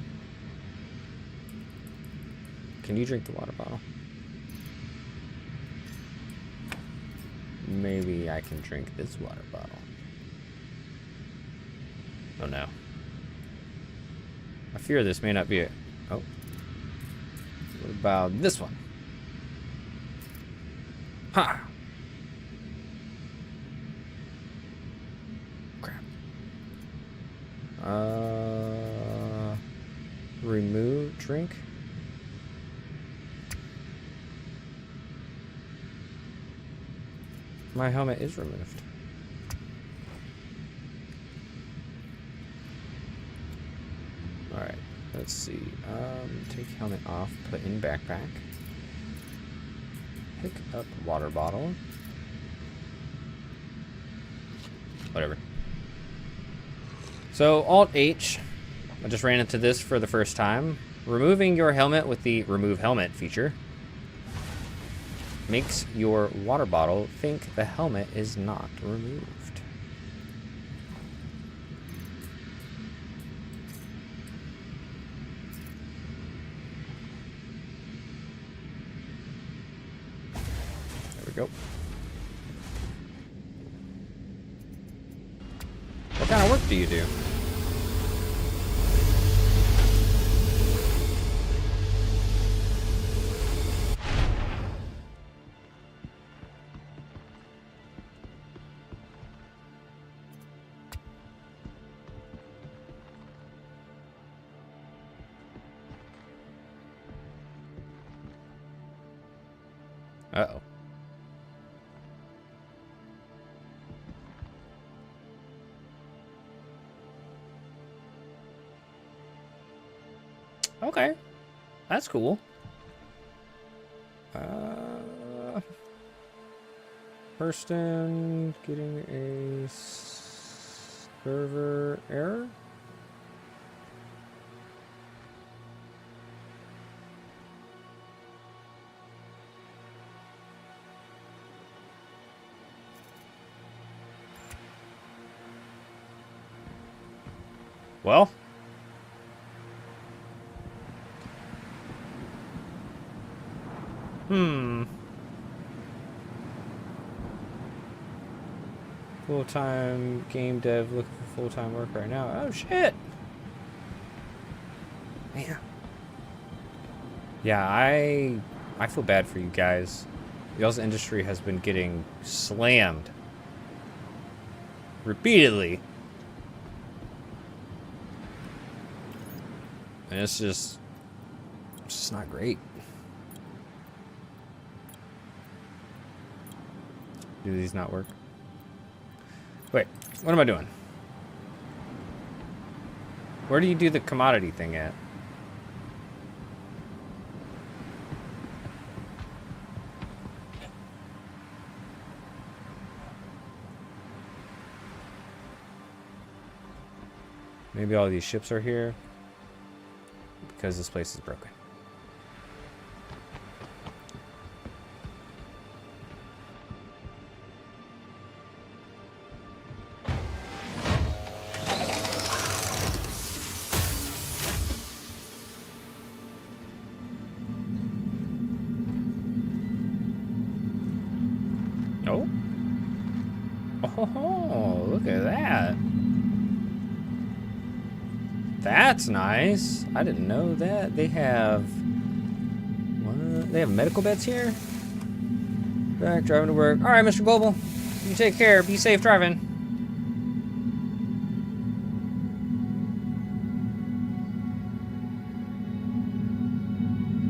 Can you drink the water bottle? Maybe I can drink this water bottle. Oh no. I fear this may not be it. Oh. What about this one? Ha! Crap. Remove drink. My helmet is removed. Alright, let's see. Take helmet off, put in backpack. Pick up water bottle. Whatever. So, Alt H. I just ran into this for the first time. Removing your helmet with the Remove Helmet feature makes your water bottle think the helmet is not removed. There we go. What kind of work do you do? Uh-oh. Okay. That's cool. Person getting a server error? Well, full-time game dev looking for full-time work right now. Oh shit. Man. Yeah, I feel bad for you guys. Y'all's industry has been getting slammed repeatedly. And it's just not great. Do these not work? Wait, what am I doing? Where do you do the commodity thing at? Maybe all these ships are here because this place is broken. Oh. Oh, look at that. That's nice. I didn't know that. They have... What? They have medical beds here? Back, driving to work. Alright, Mr. Global. You take care. Be safe driving.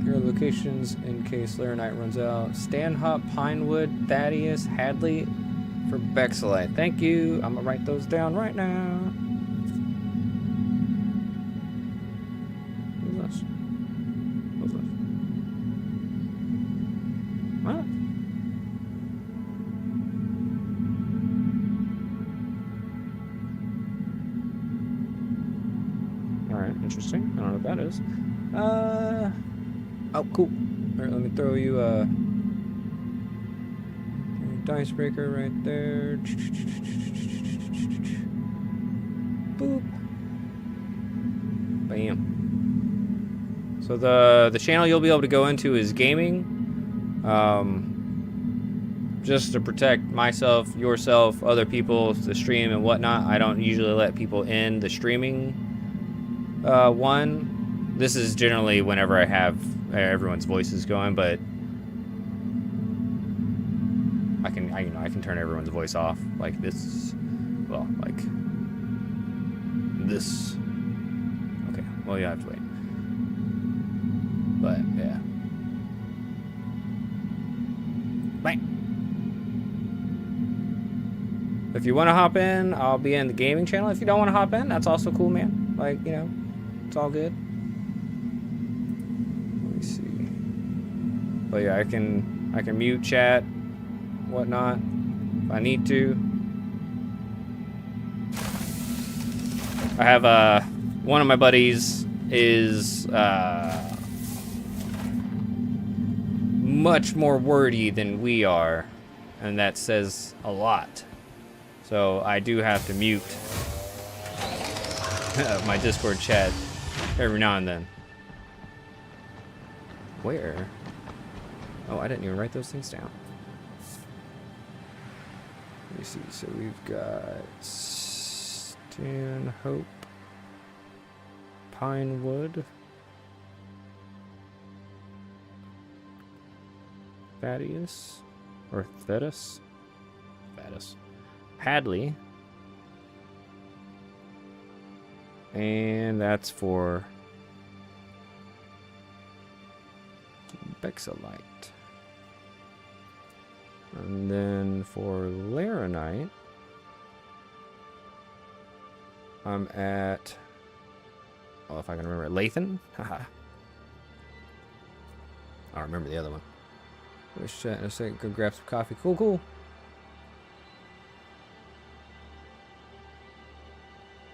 Here are locations in case Laranite runs out. Stanhope, Pinewood, Thaddeus, Hadley for Bexelite. Thank you. I'm going to write those down right now. Interesting. I don't know what that is. Oh, cool. All right, let me throw you icebreaker right there. Boop. Bam. So the channel you'll be able to go into is gaming. Just to protect myself, yourself, other people, the stream and whatnot. I don't usually let people in the streaming one. This is generally whenever I have everyone's voices going, but I can turn everyone's voice off like this. Well, like this. Okay. Well, you have to wait. But yeah. Bang. If you want to hop in, I'll be in the gaming channel. If you don't want to hop in, that's also cool, man. Like, you know, it's all good. Let me see. But yeah, I can mute chat, whatnot, if I need to. I have one of my buddies is much more wordy than we are, and that says a lot. So I do have to mute my Discord chat every now and then. Where? Oh, I didn't even write those things down. Let me see. So we've got Stanhope, Pinewood, Thaddeus, or Thaddeus, Hadley, and that's for Bexalite. And then for Laranite, I'm at, oh, if I can remember, Lathan? Haha. I don't remember the other one. Wish chat in a second, go grab some coffee. Cool, cool.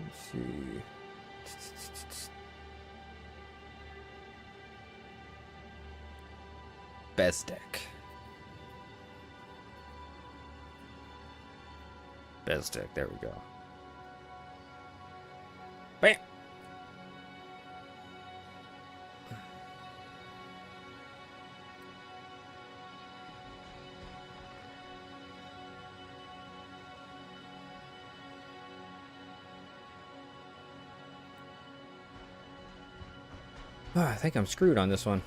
Let's see. Bezdek. Bezdek, there we go. Bam! Oh, I think I'm screwed on this one.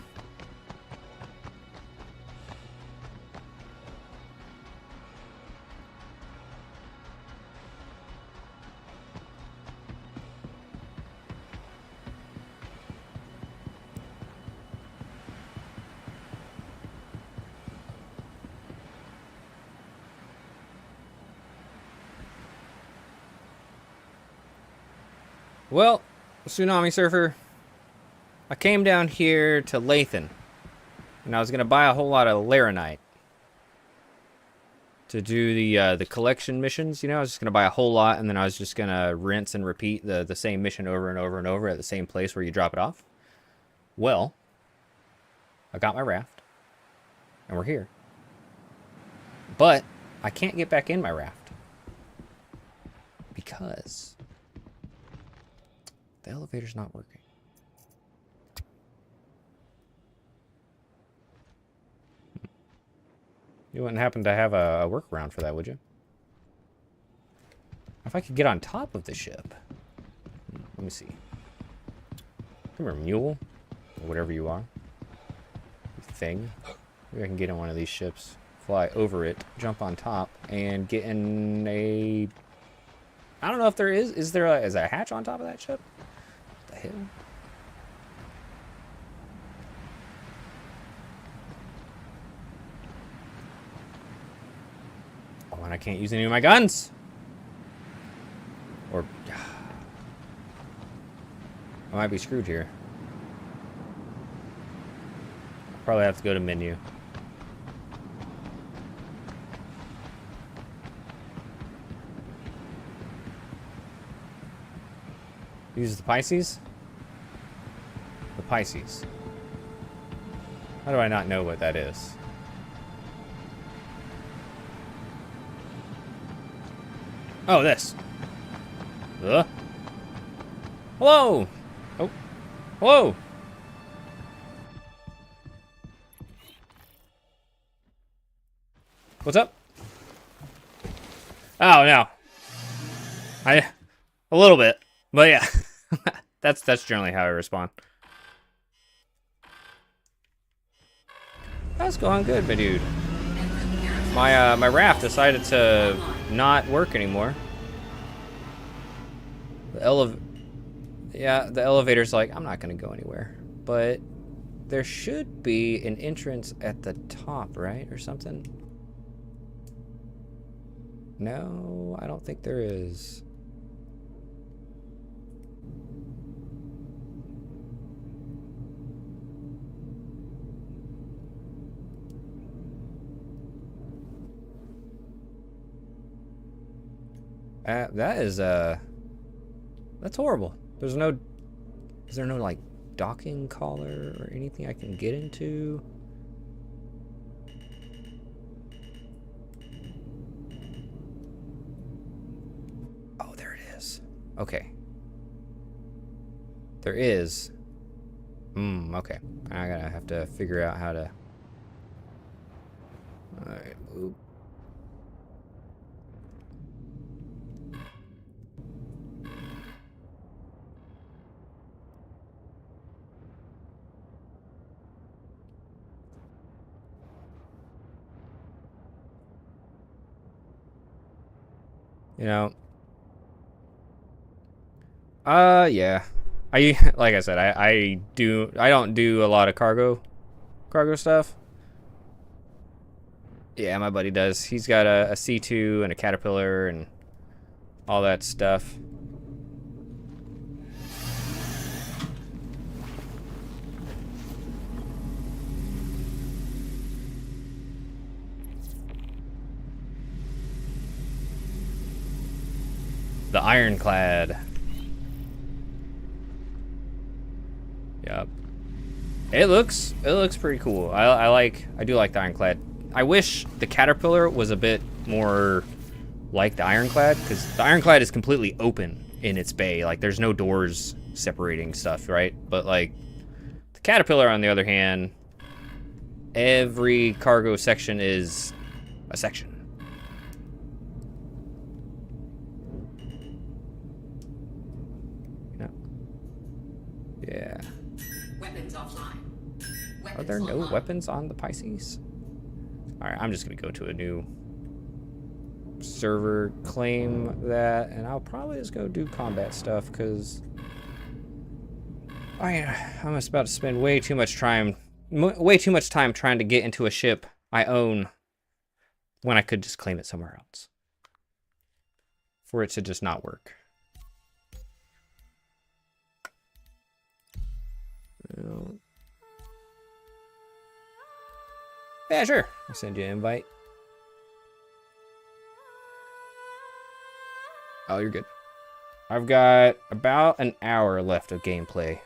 Well, Tsunami Surfer, I came down here to Lathan, and I was gonna buy a whole lot of Laranite to do the collection missions. You know, I was just gonna buy a whole lot, and then I was just gonna rinse and repeat the same mission over and over and over at the same place where you drop it off. Well, I got my raft, and we're here, but I can't get back in my raft because the elevator's not working. You wouldn't happen to have a workaround for that, would you? If I could get on top of the ship. Let me see. Come here, mule. Or whatever you are. Thing. Maybe I can get in one of these ships. Fly over it. Jump on top. And get in a... I don't know if there is. Is there a hatch on top of that ship? What the hell? Oh, and I can't use any of my guns. Or I might be screwed here. Probably have to go to menu. Use the Pisces? The Pisces. How do I not know what that is? Oh, this. Hello. Oh. Hello. What's up? Oh no. A little bit, but yeah. that's generally how I respond. That's going good, my dude. My raft decided to not work anymore. The elevator's like, I'm not gonna go anywhere. But there should be an entrance at the top, right? Or something? No, I don't think there is. That's horrible. Is there no like docking collar or anything I can get into? Oh, there it is. Okay. There is. Okay. I gotta have to figure out how to. Alright, move. You know. Yeah. Like I said, I don't do a lot of cargo stuff. Yeah, my buddy does. He's got a C2 and a Caterpillar and all that stuff. The Ironclad. Yep. It looks pretty cool. I do like the Ironclad. I wish the Caterpillar was a bit more like the Ironclad, because the Ironclad is completely open in its bay. Like, there's no doors separating stuff, right? But like the Caterpillar, on the other hand, every cargo section is a section. Yeah. Weapons offline. Are there no weapons on the Pisces? Alright, I'm just gonna go to a new server, claim that, and I'll probably just go do combat stuff, because I'm just about to spend way too much time trying to get into a ship I own when I could just claim it somewhere else. For it to just not work. Yeah, sure. I'll send you an invite. Oh, you're good. I've got about an hour left of gameplay.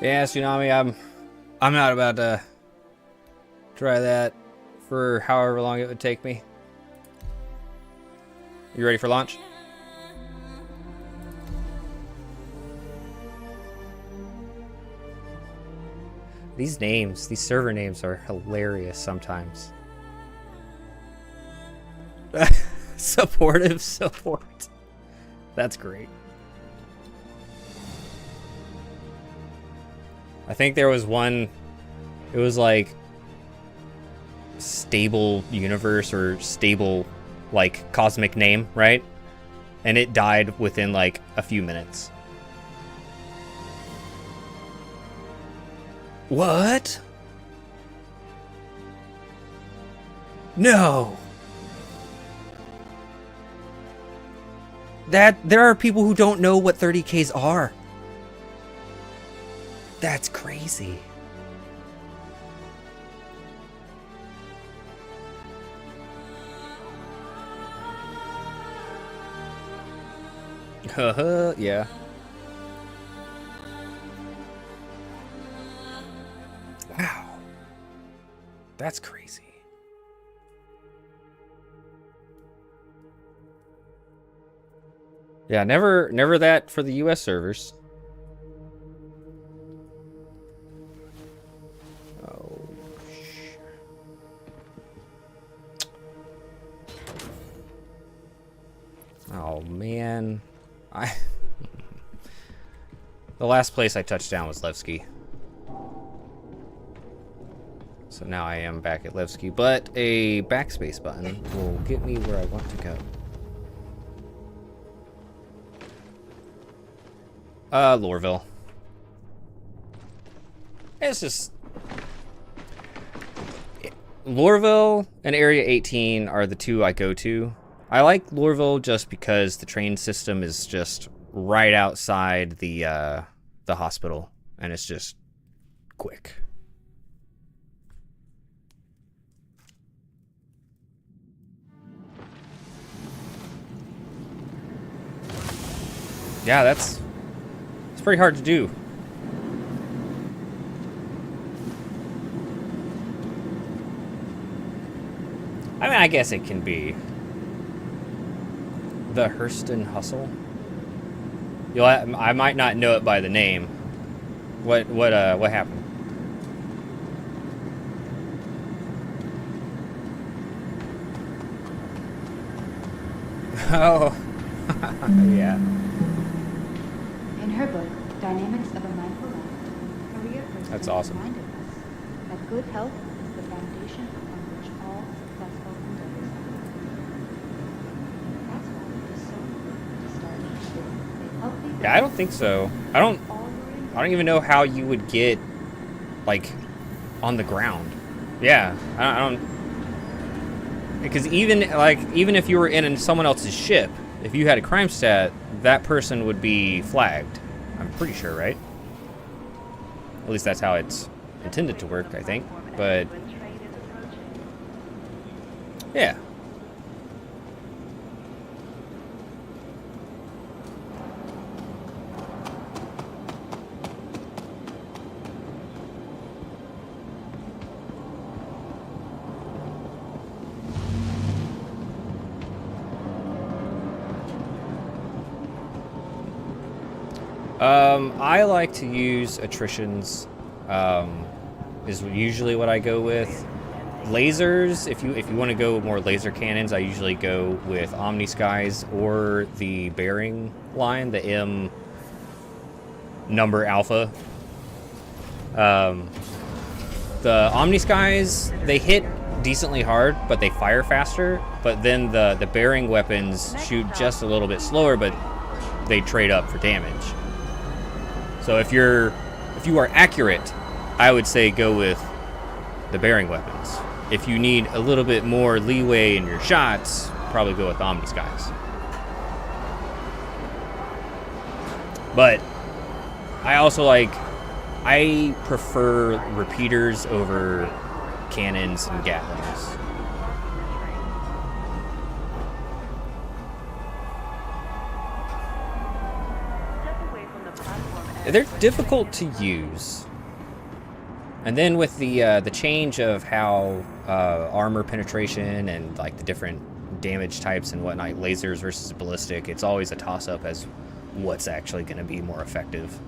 Yeah, Tsunami, I'm not about to try that for however long it would take me. You ready for launch? These names, these server names are hilarious sometimes. Supportive support. That's great. I think there was one, it was like stable universe or stable like cosmic name, right? And it died within like a few minutes. What? No. There are people who don't know what 30Ks are. That's crazy. Yeah. Wow. That's crazy. Yeah, never that for the US servers. Oh, oh man. The last place I touched down was Levski. So now I am back at Levski, but a backspace button will get me where I want to go. Lorville. It's just... Lorville and Area 18 are the two I go to. I like Lorville just because the train system is just right outside the hospital, and it's just quick. Yeah, it's pretty hard to do. I mean, I guess it can be. The Hurston Hustle. I might not know it by the name. What happened? Oh, yeah. In her book, Dynamics of a Mindful Life, Maria Hurston That's awesome. reminded us that good health is the foundation upon which all successful endeavors are. That's why it is so important to start each day with a healthy Yeah, I don't think so. I don't even know how you would get, like, on the ground. Yeah, I don't. Because even if you were in someone else's ship, if you had a crime stat, that person would be flagged. I'm pretty sure, right? At least that's how it's intended to work, I think. But yeah. I like to use attritions, is usually what I go with. Lasers, if you want to go more laser cannons, I usually go with Omni Skies or the bearing line, the M number alpha. The Omni Skies, they hit decently hard, but they fire faster. But then the bearing weapons shoot just a little bit slower, but they trade up for damage. So if you are accurate, I would say go with the bearing weapons. If you need a little bit more leeway in your shots, probably go with Omni Skies. But I prefer repeaters over cannons and Gatlings. They're difficult to use. And then with the change of how armor penetration and like the different damage types and whatnot, lasers versus ballistic, it's always a toss-up as what's actually going to be more effective.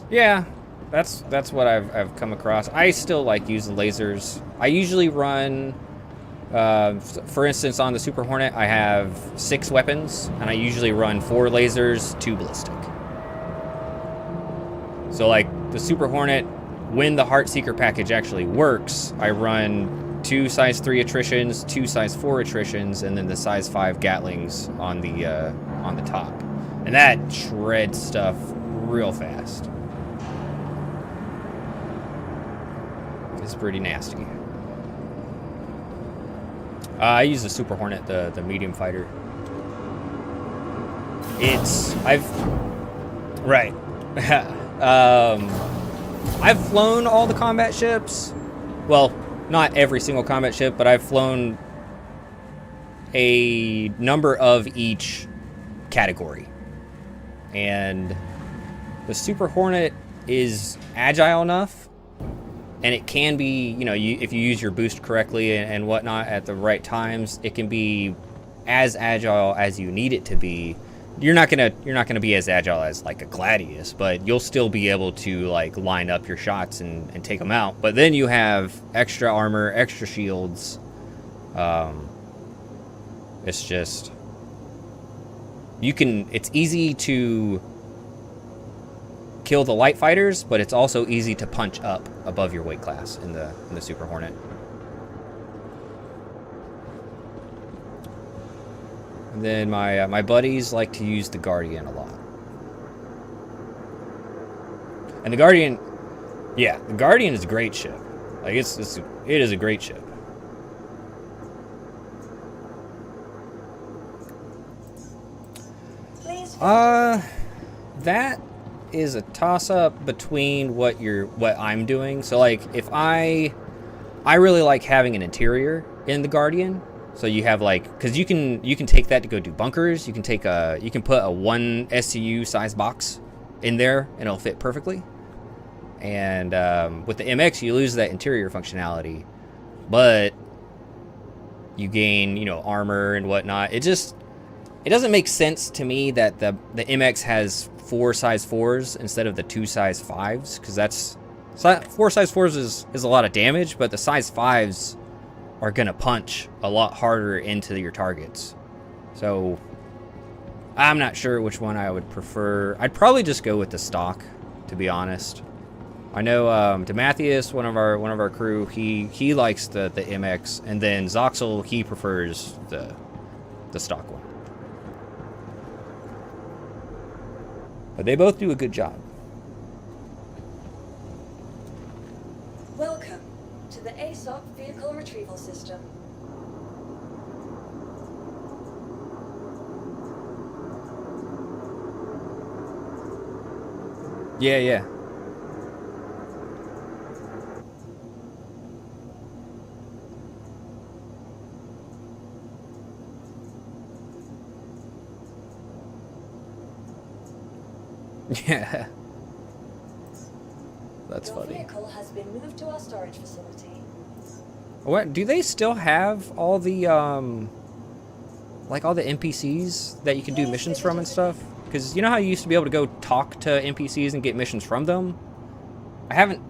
Yeah, that's what I've come across. I still like using lasers. I usually run, for instance, on the Super Hornet, I have 6 weapons, and I usually run 4 lasers, 2 ballistic. So like the Super Hornet, when the Heartseeker package actually works, I run 2 size 3 attritions, 2 size 4 attritions, and then the size 5 Gatlings on the top. And that shreds stuff real fast. It's pretty nasty. I use the Super Hornet, the medium fighter. Right. I've flown all the combat ships. Well, not every single combat ship, but I've flown a number of each category. And the Super Hornet is agile enough, and it can be, you know, if you use your boost correctly and whatnot at the right times, it can be as agile as you need it to be. You're not gonna be as agile as like a Gladius, but you'll still be able to like line up your shots and take them out. But then you have extra armor, extra shields. It's just it's easy to kill the light fighters, but it's also easy to punch up above your weight class in the Super Hornet. And then my buddies like to use the Guardian a lot. And the Guardian, yeah, the Guardian is a great ship. Like it is a great ship. That is a toss-up between what I'm doing. So like if I really like having an interior in the Guardian. So you have like, because you can take that to go do bunkers. You can put a 1 SCU size box in there and it'll fit perfectly. And with the MX you lose that interior functionality, but you gain, you know, armor and whatnot. It doesn't make sense to me that the MX has 4 size 4s instead of the 2 size 5s, because 4 size 4s is a lot of damage, but the size 5s are gonna punch a lot harder into your targets. So I'm not sure which one I would prefer. I'd probably just go with the stock, to be honest. I know Demathius, one of our crew, he likes the MX, and then Zoxel, he prefers the stock one. But they both do a good job. Welcome to the ASOP Vehicle Retrieval System. Yeah. Yeah. That's Your funny. vehicle has been moved to our storage facility. What, do they still have all the like all the NPCs that you can do missions from and stuff? Because you know how you used to be able to go talk to NPCs and get missions from them? I haven't.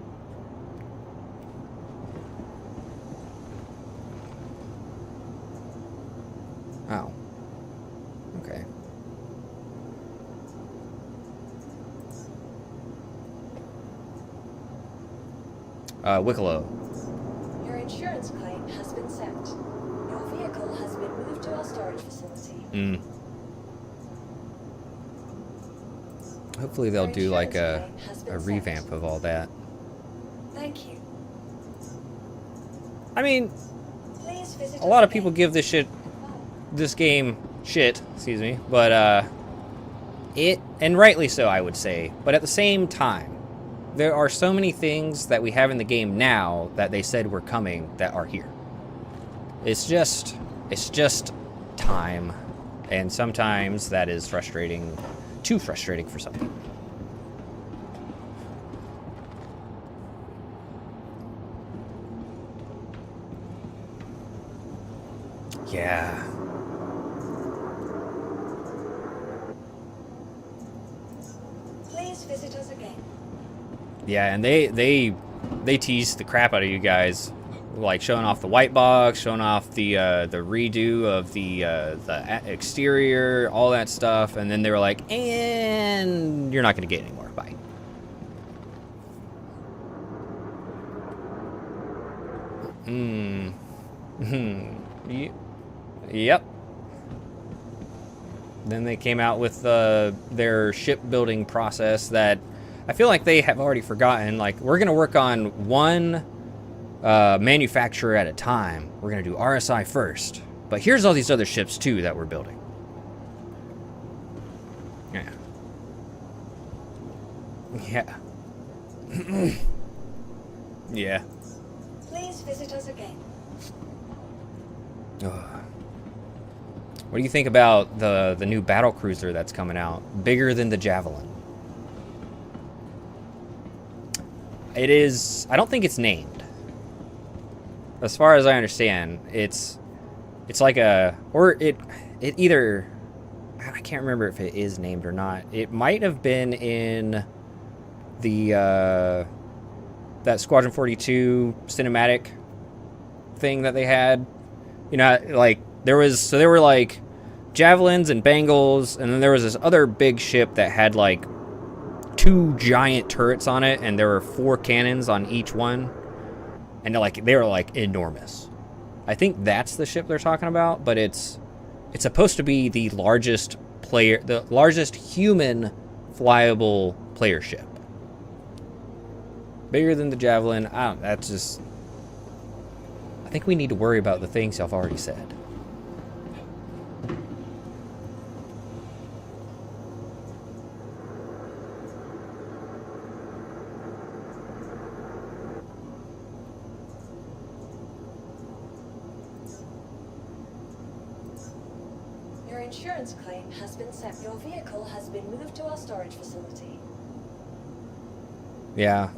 Oh. Okay. Wicklow. Your insurance claim has been sent. Your vehicle has been moved to our storage facility. Hopefully they'll Your do like insurance a claim has been revamp sent. of all that. Thank you. I mean, Please visit a lot us of people again. give this game shit, excuse me, but and rightly so, I would say. But at the same time, there are so many things that we have in the game now that they said were coming that are here. It's just time, and sometimes that is frustrating, too frustrating for some people. Yeah. Please visit us again. Yeah, and they tease the crap out of you guys, like showing off the white box, showing off the redo of the exterior, all that stuff, and then they were like, and you're not gonna get any more. Bye. Yep. Then they came out with their shipbuilding process that I feel like they have already forgotten. Like, we're going to work on one manufacturer at a time. We're going to do RSI first. But here's all these other ships, too, that we're building. Yeah. Yeah. Yeah. Please visit us again. What do you think about the new battle cruiser that's coming out? Bigger than the Javelin. It is... I don't think it's named. As far as I understand, it's like a... Or it either... I can't remember if it is named or not. It might have been in the... that Squadron 42 cinematic thing that they had. You know, like, there were, like, Javelins and Bengals, and then there was this other big ship that had, like, 2 giant turrets on it, and there were 4 cannons on each one. And, they were, like, enormous. I think that's the ship they're talking about, but it's supposed to be the largest human flyable player ship. Bigger than the Javelin. That's just... I think we need to worry about the things y'all have already said. Your insurance claim has been sent. Your vehicle has been moved to our storage facility. Yeah.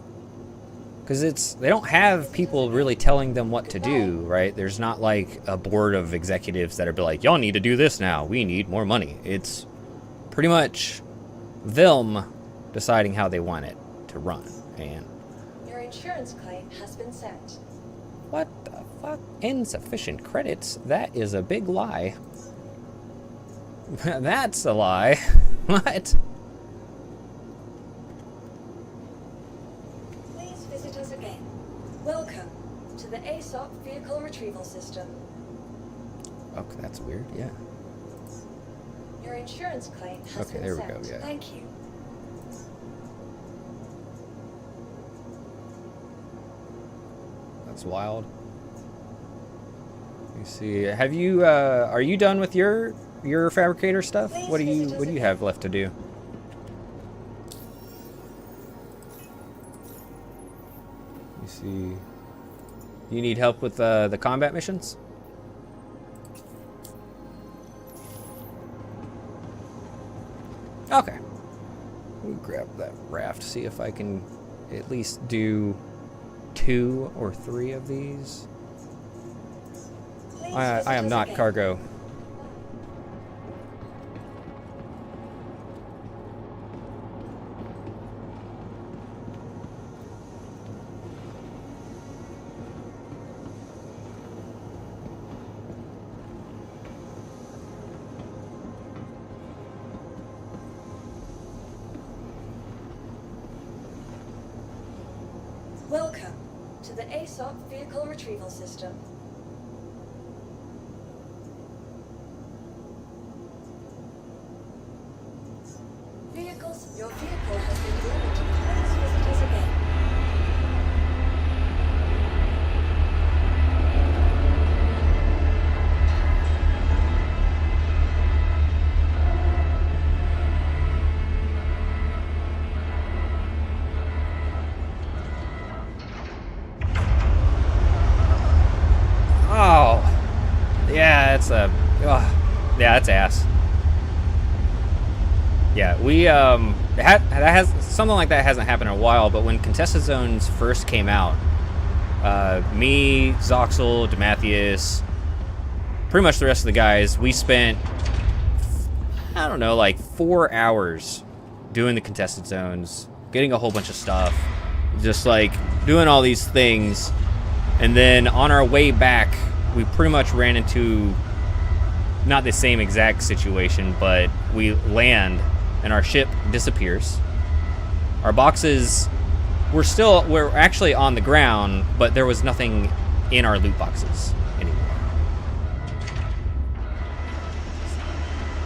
Because they don't have people really telling them what to do, right? There's not like a board of executives that are like, y'all need to do this now. We need more money. It's pretty much them deciding how they want it to run. And your insurance claim has been sent. What the fuck? Insufficient credits? That is a big lie. That's a lie. What? Visit us again. Welcome to the ASOP Vehicle Retrieval System. Okay, that's weird, yeah. Your insurance claim has Okay, been there we sent. go, yeah. Thank you. That's wild. Let me see. Have you are you done with your fabricator stuff? What do you have left to do? Let me see. You need help with the combat missions? Okay. Let me grab that raft, see if I can at least do 2 or 3 of these. I am not cargo. Welcome to the ASOP Vehicle Retrieval System. Your vehicle has been delivered. Please visit us again. Oh, yeah, it's a, yeah, that's ass. Yeah, we that has something like that hasn't happened in a while. But when contested zones first came out, me, Zoxel, Demathius, pretty much the rest of the guys, we spent, I don't know, like 4 hours doing the contested zones, getting a whole bunch of stuff, just like doing all these things. And then on our way back, we pretty much ran into not the same exact situation, but we land and our ship disappears. Our boxes we're actually on the ground, but there was nothing in our loot boxes anymore.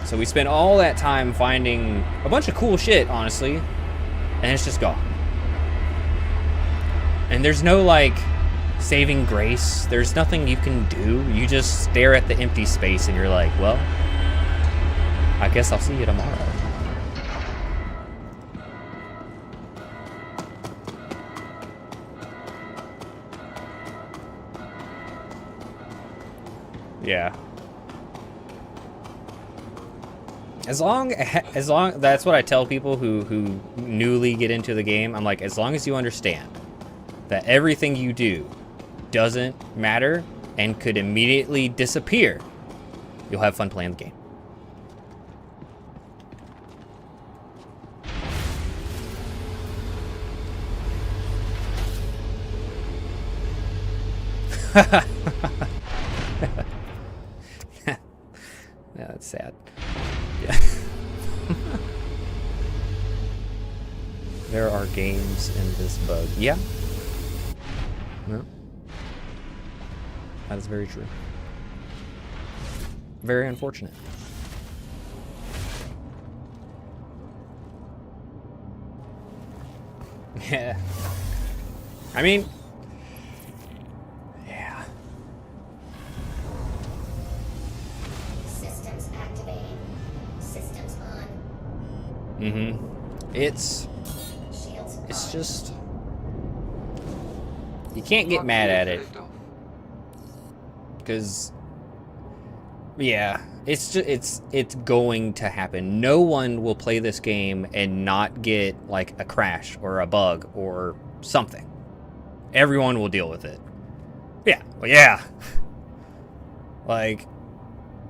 So we spent all that time finding a bunch of cool shit, honestly, and it's just gone. And there's no, like, saving grace. There's nothing you can do. You just stare at the empty space and you're like, well, I guess I'll see you tomorrow. Yeah. As long that's what I tell people who newly get into the game. I'm like, as long as you understand that everything you do doesn't matter and could immediately disappear, you'll have fun playing the game. Yeah, that's sad. Yeah. There are games in this bug. Yeah. No. That is very true. Very unfortunate. Yeah. I mean, yeah. Systems activating. Systems on. Mm-hmm. It's Shields just, you can't get mad at it. Because, yeah, it's just, it's going to happen. No one will play this game and not get like a crash or a bug or something. Everyone will deal with it. Yeah, well, yeah. Like,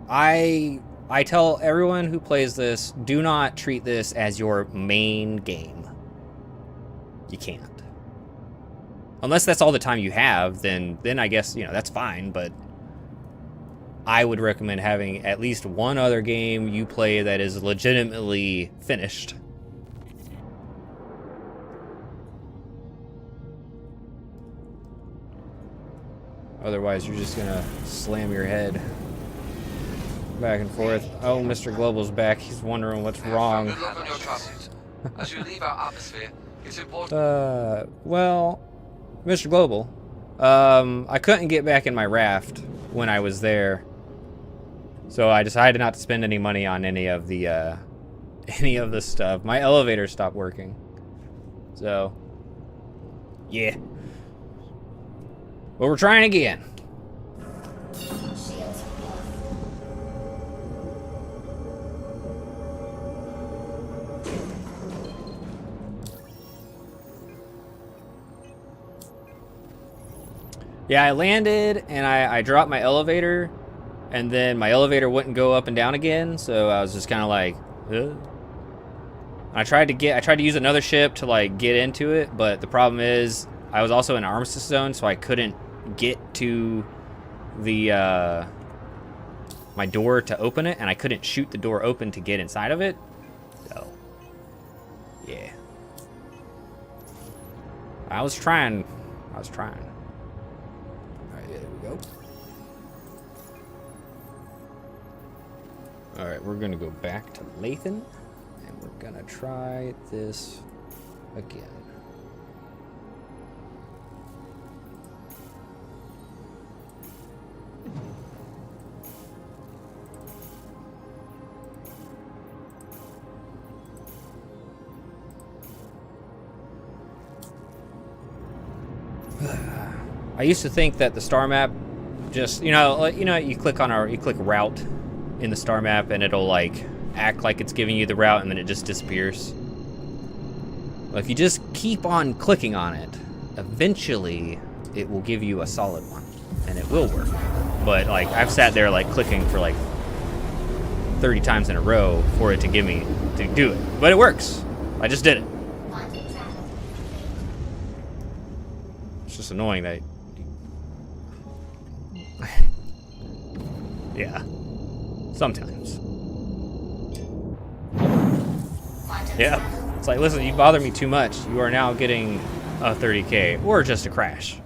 I tell everyone who plays this, do not treat this as your main game. You can't. Unless that's all the time you have, then I guess, you know, that's fine, but I would recommend having at least one other game you play that is legitimately finished. Otherwise, you're just gonna slam your head back and forth. Oh, Mr. Global's back. He's wondering what's wrong. Good luck on your travels. As you leave our atmosphere, it's important. Well, Mr. Global, I couldn't get back in my raft when I was there. So I decided not to spend any money on any of the stuff. My elevator stopped working. So, yeah. But we're trying again. shields off. Yeah, I landed and I dropped my elevator, and then my elevator wouldn't go up and down again, so I was just kind of like, ugh. I tried to use another ship to like get into it, but the problem is I was also in armistice zone, so I couldn't get to the my door to open it, and I couldn't shoot the door open to get inside of it. So, yeah. I was trying. Alright, there we go. Alright, we're gonna go back to Lathan, and we're gonna try this again. I used to think that the star map just, you click route in the star map and it'll like act like it's giving you the route and then it just disappears. Well, if you just keep on clicking on it, eventually it will give you a solid one and it will work. But like I've sat there like clicking for like 30 times in a row for it to give me to do it. But it works. I just did it. Quantum travel. It's just annoying that yeah. Sometimes. Quantum Yeah. travel. It's like, listen, you bother me too much. You are now getting a 30K or just a crash.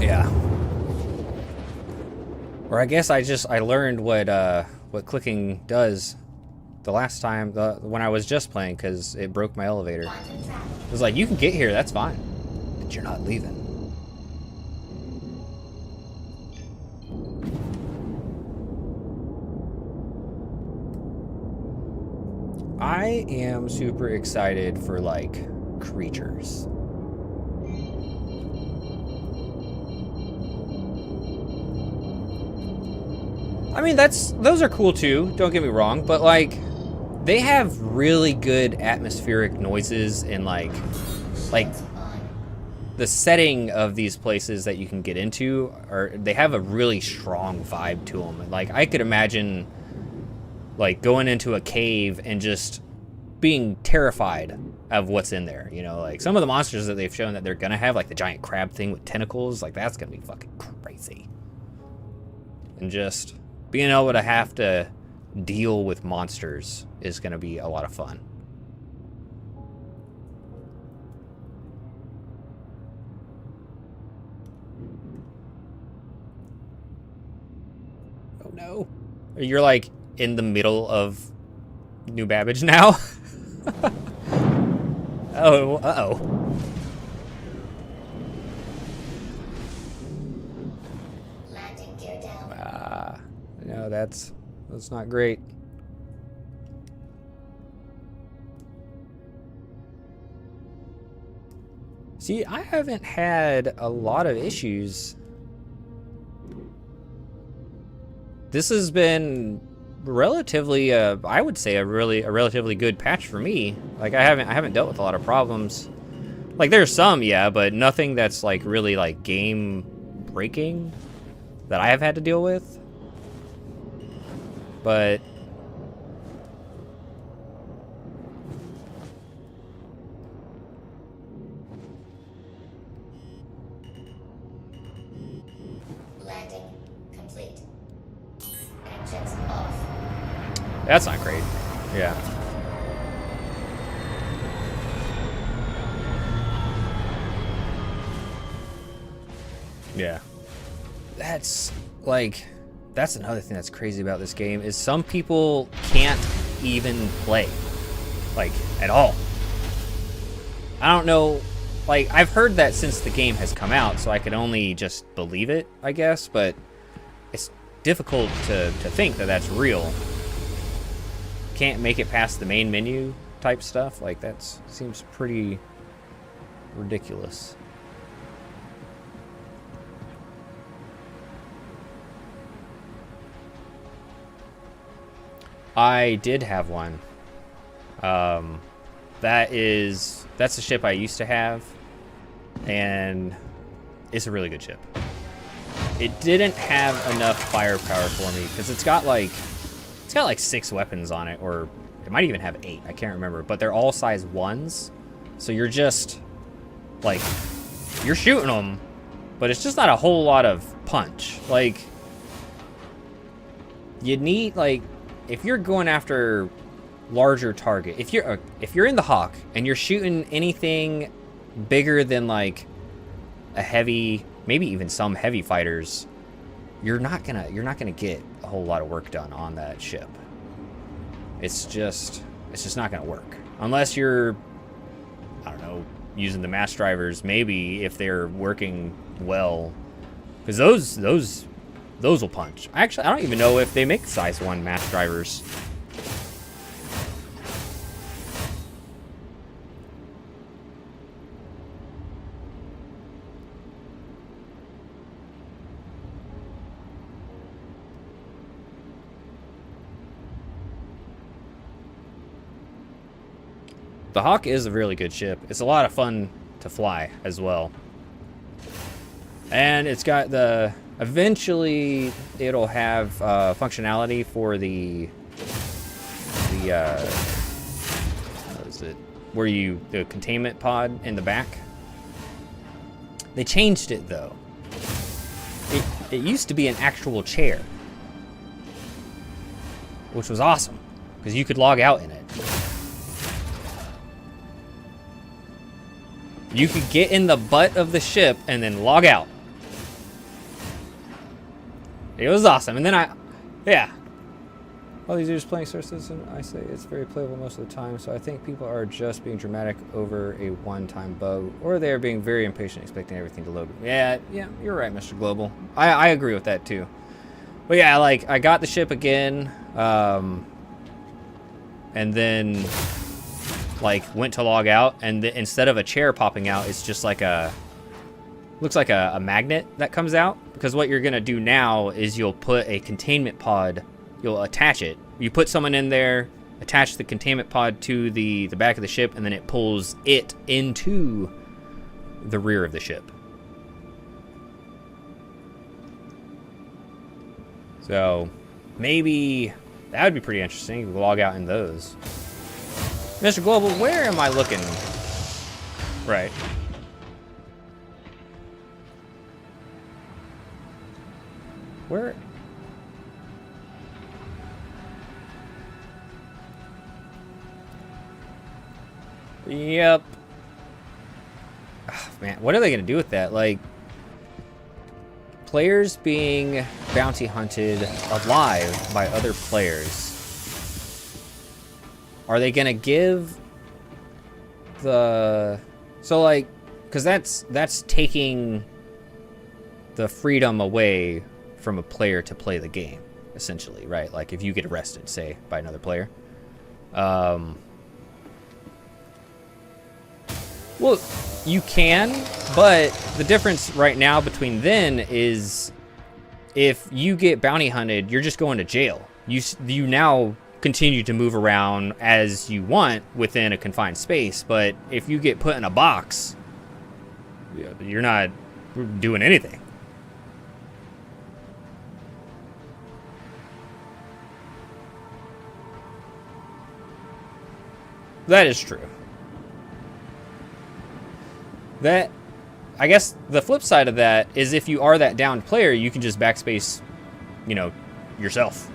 Yeah. Or I guess I learned what clicking does the last time when I was just playing, because it broke my elevator. Quantum travel. It was like, you can get here, that's fine, but you're not leaving. I am super excited for like creatures. I mean, those are cool too, don't get me wrong, but like they have really good atmospheric noises and like the setting of these places that you can get into they have a really strong vibe to them. And like I could imagine like going into a cave and just being terrified of what's in there, you know, like some of the monsters that they've shown that they're gonna have, like the giant crab thing with tentacles, like that's gonna be fucking crazy. And just being able to have to deal with monsters is gonna be a lot of fun. Oh no. You're like in the middle of New Babbage now? Oh, uh-oh. Landing gear down. No, that's not great. See, I haven't had a lot of issues. This has been relatively, I would say a relatively good patch for me. Like I haven't dealt with a lot of problems. Like there's some, yeah, but nothing that's like really like game breaking that I have had to deal with. But Landing complete. Engines off. that's not great. Yeah. Yeah. That's like, that's another thing that's crazy about this game is some people can't even play, like, at all. I don't know, like, I've heard that since the game has come out, so I could only just believe it, I guess, but it's difficult to think that that's real. Can't make it past the main menu type stuff, like, that seems pretty ridiculous. I did have one. That's the ship I used to have, and it's a really good ship. It didn't have enough firepower for me because it's got like 6 weapons on it, or it might even have 8. I can't remember, but they're all size 1s, so you're just like you're shooting them, but it's just not a whole lot of punch. Like you need like. If you're going after larger target, if you're in the Hawk and you're shooting anything bigger than like a heavy, maybe even some heavy fighters, you're not gonna get a whole lot of work done on that ship. It's just not gonna work unless you're, I don't know, using the mass drivers. Maybe if they're working well, because those will punch. Actually, I don't even know if they make size 1 mass drivers. The Hawk is a really good ship. It's a lot of fun to fly as well. And it's got the... Eventually, it'll have functionality for the what is it? The containment pod in the back. They changed it though. It used to be an actual chair, which was awesome because you could log out in it. You could get in the butt of the ship and then log out. It was awesome. And then yeah. All these are just playing Star Citizen. I say it's very playable most of the time, so I think people are just being dramatic over a one-time bug, or they are being very impatient, expecting everything to load. Yeah, you're right, Mr. Global. I agree with that too. But yeah, like I got the ship again, and then like went to log out, and instead of a chair popping out, it's just like looks like a magnet that comes out, because what you're gonna do now is you'll put a containment pod, you'll attach it. You put someone in there, attach the containment pod to the back of the ship, and then it pulls it into the rear of the ship. So maybe that would be pretty interesting. You can log out in those. Mr. Global, where am I looking? Right. Where? Yep. Oh, man, what are they gonna do with that? Like, players being bounty hunted alive by other players. Are they gonna give the... So, like, because that's taking the freedom away from a player to play the game, essentially, right? Like, if you get arrested, say, by another player. Well, you can, but the difference right now between then is if you get bounty hunted, you're just going to jail. You now continue to move around as you want within a confined space, but if you get put in a box, you're not doing anything. That is true. That, I guess the flip side of that is if you are that downed player, you can just backspace, you know, yourself.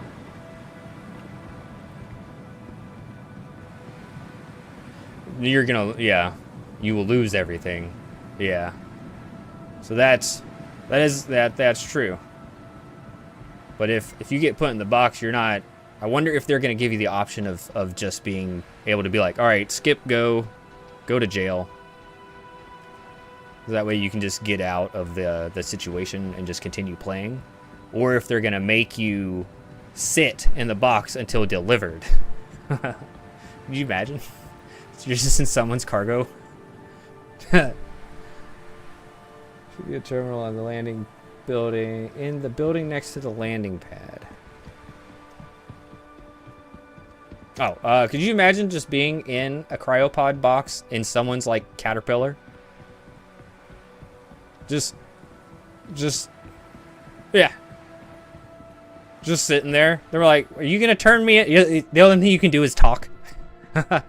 You're gonna, yeah, you will lose everything. Yeah. So that's true. But if you get put in the box, you're not, I wonder if they're gonna give you the option of just being able to be like, all right, skip, go to jail. That way you can just get out of the situation and just continue playing. Or if they're going to make you sit in the box until delivered. Can you imagine? You're just in someone's cargo. Should be a terminal on the landing building. In the building next to the landing pad. Oh, could you imagine just being in a cryopod box in someone's, like, caterpillar? Yeah. Just sitting there. They were like, are you going to turn me in? The only thing you can do is talk. So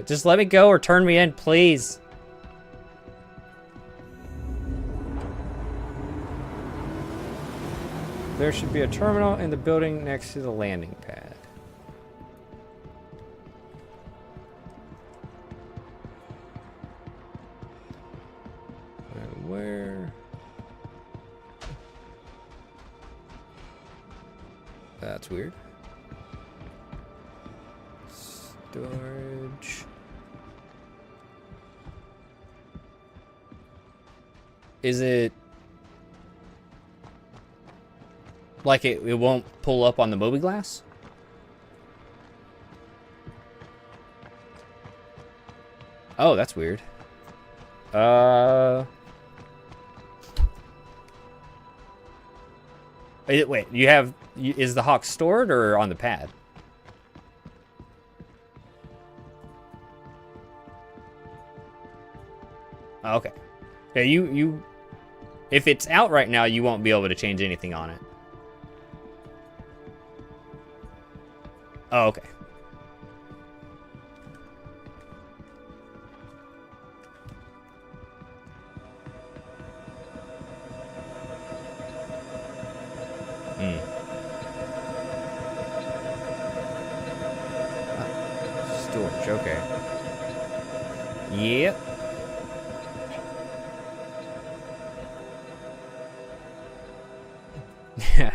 just let me go or turn me in, please. There should be a terminal in the building next to the landing pad. Where? That's weird. Storage. Is it like it won't pull up on the mobiGlas? Oh, that's weird. Wait, is the Hawk stored or on the pad? Oh, okay. Yeah, if it's out right now, you won't be able to change anything on it. Oh, okay. Storage, okay. Yep. Yeah.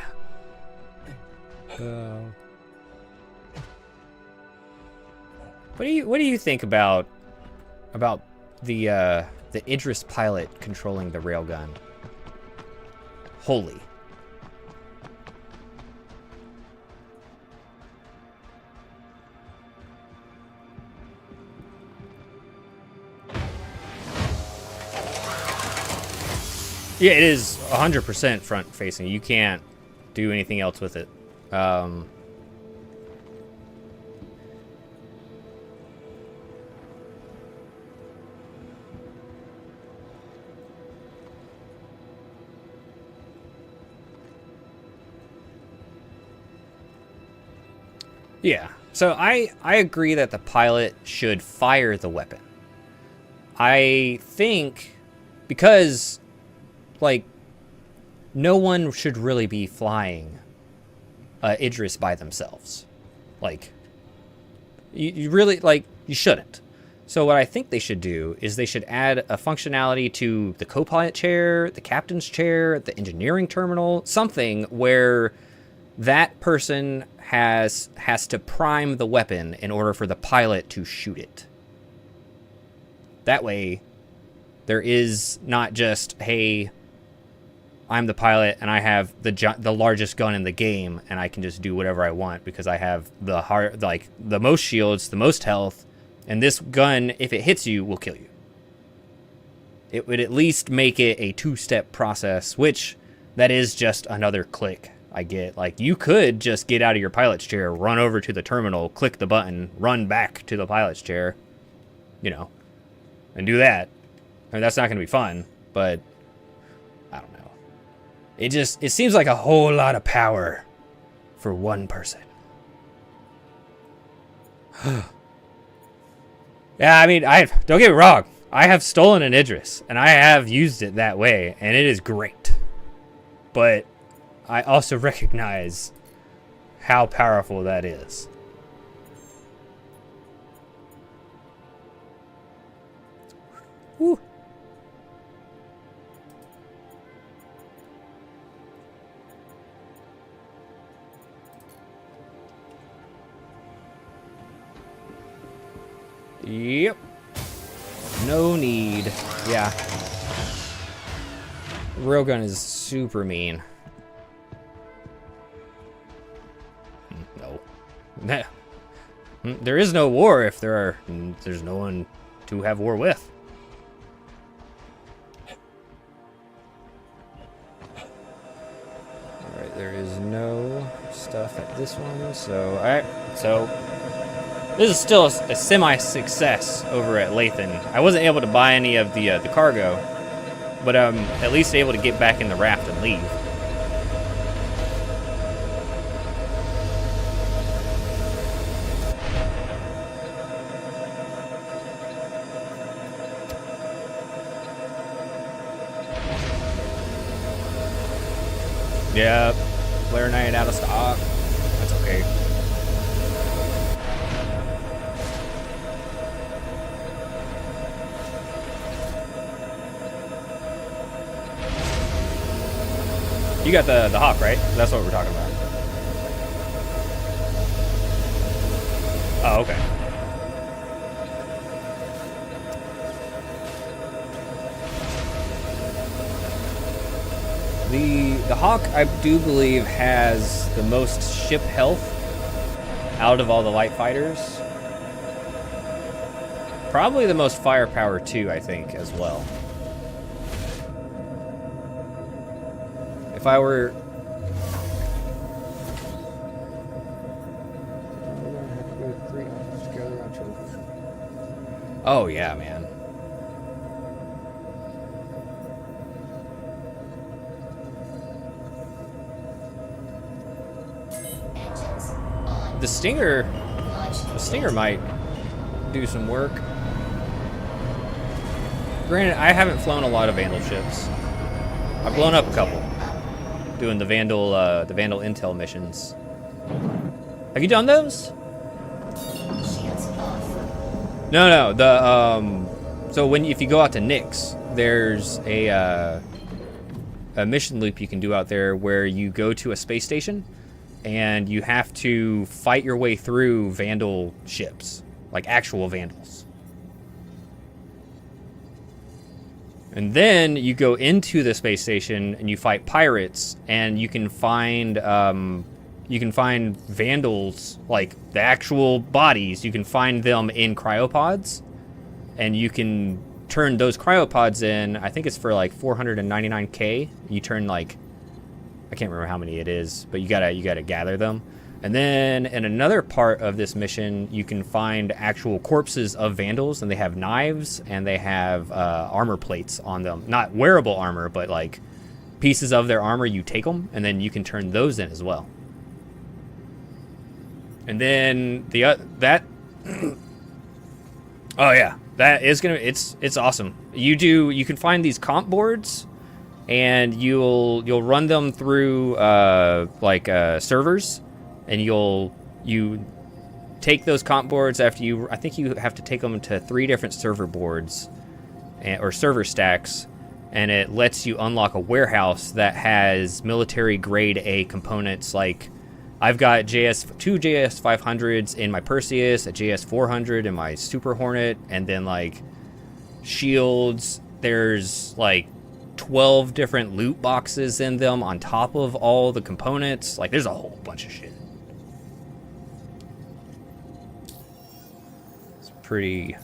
What do you think about the Idris pilot controlling the railgun? Holy. Yeah, it is 100% front facing. You can't do anything else with it. Yeah, so I agree that the pilot should fire the weapon. I think because, like, no one should really be flying Idris by themselves. Like, you really, like, you shouldn't. So what I think they should do is they should add a functionality to the co-pilot chair, the captain's chair, the engineering terminal, something where that person has to prime the weapon in order for the pilot to shoot it. That way, there is not just, hey, I'm the pilot and I have the largest gun in the game and I can just do whatever I want because I have the most shields, the most health, and this gun, if it hits you, will kill you. It would at least make it a two-step process, which that is just another click. I get, like, you could just get out of your pilot's chair, run over to the terminal, click the button, run back to the pilot's chair, you know, and do that. I mean, that's not going to be fun, but I don't know. It seems like a whole lot of power for one person. Yeah, I mean, don't get me wrong. I have stolen an Idris, and I have used it that way, and it is great. But I also recognize how powerful that is. Woo. Yep. No need. Yeah. Railgun is super mean. No. There is no war if there's no one to have war with. Alright, there is no stuff at this one, so this is still a semi-success over at Lathan. I wasn't able to buy any of the cargo, but I'm at least able to get back in the raft and leave. Yep, Flare Knight out of stock. That's okay. You got the Hawk, right? That's what we're talking about. Oh, okay. The Hawk, I do believe, has the most ship health out of all the light fighters. Probably the most firepower too, I think, as well. If I were... Oh yeah, man. The Stinger might do some work. Granted, I haven't flown a lot of Vandal ships. I've blown up a couple, doing the Vandal intel missions. Have you done those? No. So if you go out to Nyx, there's a mission loop you can do out there where you go to a space station. And you have to fight your way through Vandal ships, like actual Vandals. And then you go into the space station and you fight pirates, and you can find Vandals, like the actual bodies. You can find them in cryopods, and you can turn those cryopods in. I think it's for like 499k. You turn like, I can't remember how many it is, but you gotta gather them. And then in another part of this mission, you can find actual corpses of Vandals, and they have knives and they have armor plates on them. Not wearable armor, but like pieces of their armor. You take them, and then you can turn those in as well. And then that. Oh yeah, that is gonna. It's awesome. You can find these comp boards, and you'll run them through servers. And you take those comp boards after I think you have to take them to 3 different server boards or server stacks, and it lets you unlock a warehouse that has military grade A components. Like I've got two JS 500s in my Perseus, a JS 400 in my Super Hornet, and then like shields. There's like 12 different loot boxes in them on top of all the components. Like there's a whole bunch of shit. Pretty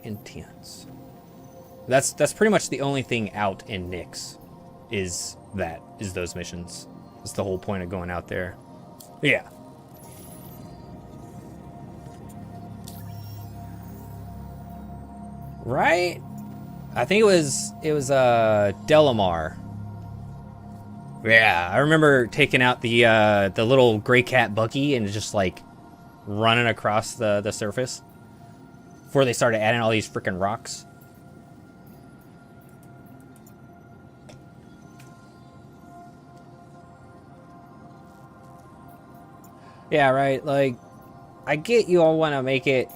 intense. That's pretty much the only thing out in Nyx is those missions. That's the whole point of going out there. Yeah. Right? I think it was Delamar. Yeah, I remember taking out the little gray cat buggy and just like running across the surface. Before they started adding all these freaking rocks. Yeah, right. Like, I get you all want to make it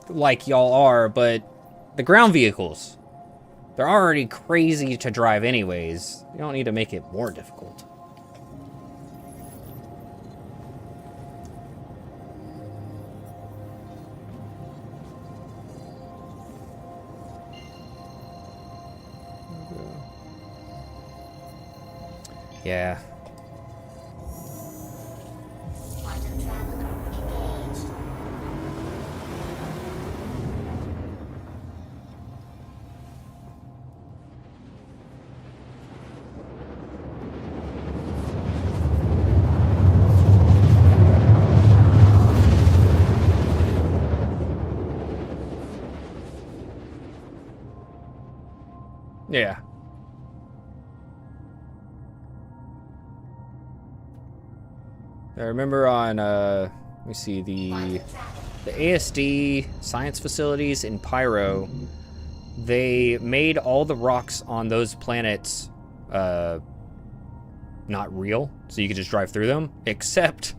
like y'all are, but the ground vehicles, they're already crazy to drive anyways. You don't need to make it more difficult. Yeah. Yeah. I remember on, let me see, the ASD science facilities in Pyro, they made all the rocks on those planets not real, so you could just drive through them, except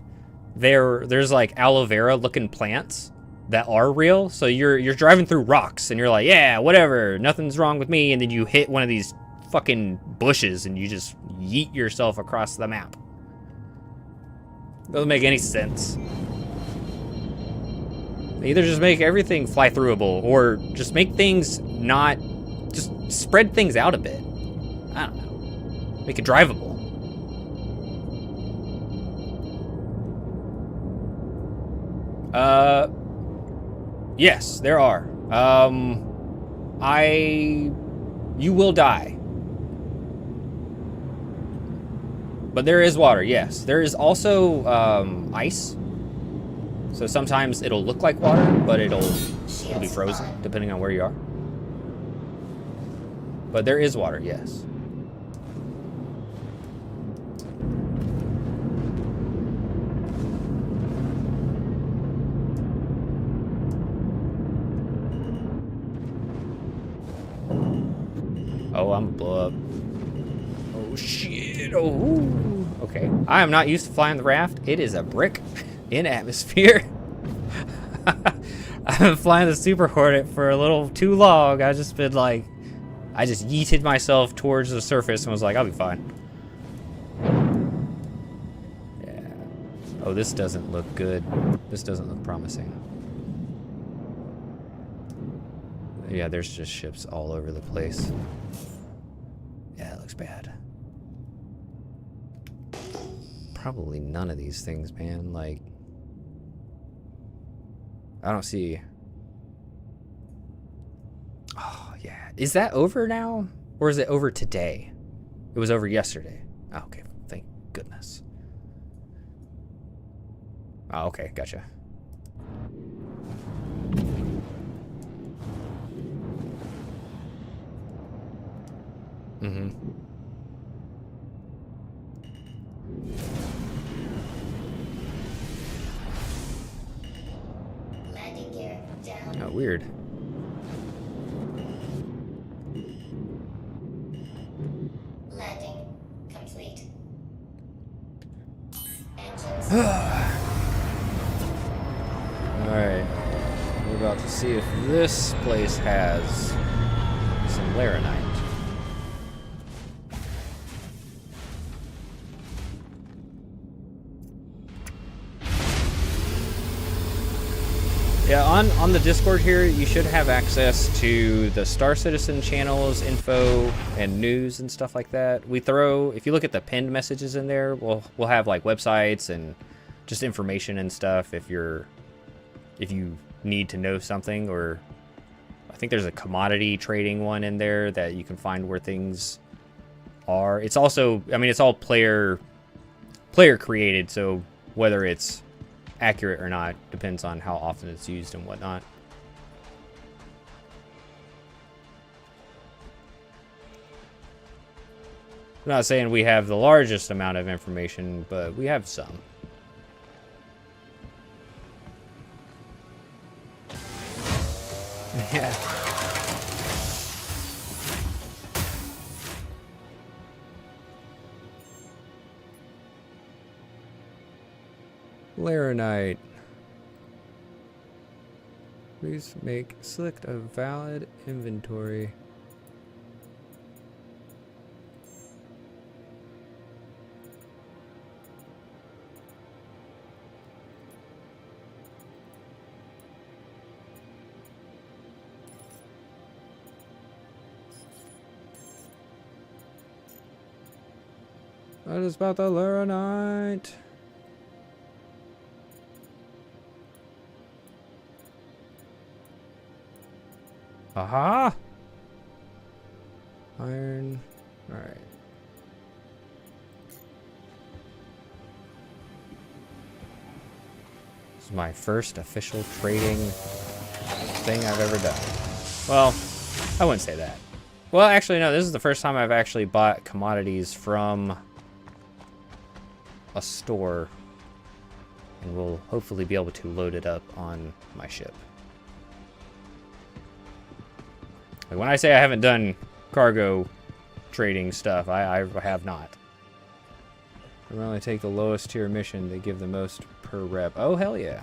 there's like aloe vera looking plants that are real, so you're driving through rocks and you're like, yeah, whatever, nothing's wrong with me, and then you hit one of these fucking bushes and you just yeet yourself across the map. Doesn't make any sense. They either just make everything fly throughable or just make things not, just spread things out a bit. I don't know. Make it drivable. Yes, there are. You will die. But there is water, yes. There is also ice. So sometimes it'll look like water, but it'll be frozen, depending on where you are. But there is water, yes. Oh, I'm gonna blow up. Oh, shit. Oh, okay. I am not used to flying the raft. It is a brick in atmosphere. I've been flying the Super Hornet for a little too long. I've just been like, I just yeeted myself towards the surface and was like, I'll be fine. Yeah. Oh, this doesn't look good. This doesn't look promising. Yeah, there's just ships all over the place. Yeah, it looks bad. Probably none of these things, man. Like, I don't see... Oh, Is that over now? Or is it over today? It was over yesterday. Oh, okay. Thank goodness. Oh, okay. Gotcha. Mm-hmm. Landing gear down. Oh, weird. Landing complete. Engines. Alright. We're about to see if this place has some laranite. Yeah, on the Discord here, you should have access to the Star Citizen channels, info, and news and stuff like that. We throw, if you look at the pinned messages in there, we'll have like websites and just information and stuff if you need to know something, or I think there's a commodity trading one in there that you can find where things are. It's also, I mean, it's all player created, so whether it's accurate or not depends on how often it's used and whatnot. I'm not saying we have the largest amount of information, but we have some. Yeah. Laranite. Please select a valid inventory. What is about the laranite? Aha! Iron. Alright. This is my first official trading thing I've ever done. Well, I wouldn't say that. Well, actually, no, this is the first time I've actually bought commodities from a store. And we'll hopefully be able to load it up on my ship. Like when I say I haven't done cargo trading stuff, I have not. I only take the lowest tier mission to give the most per rep. Oh, hell yeah.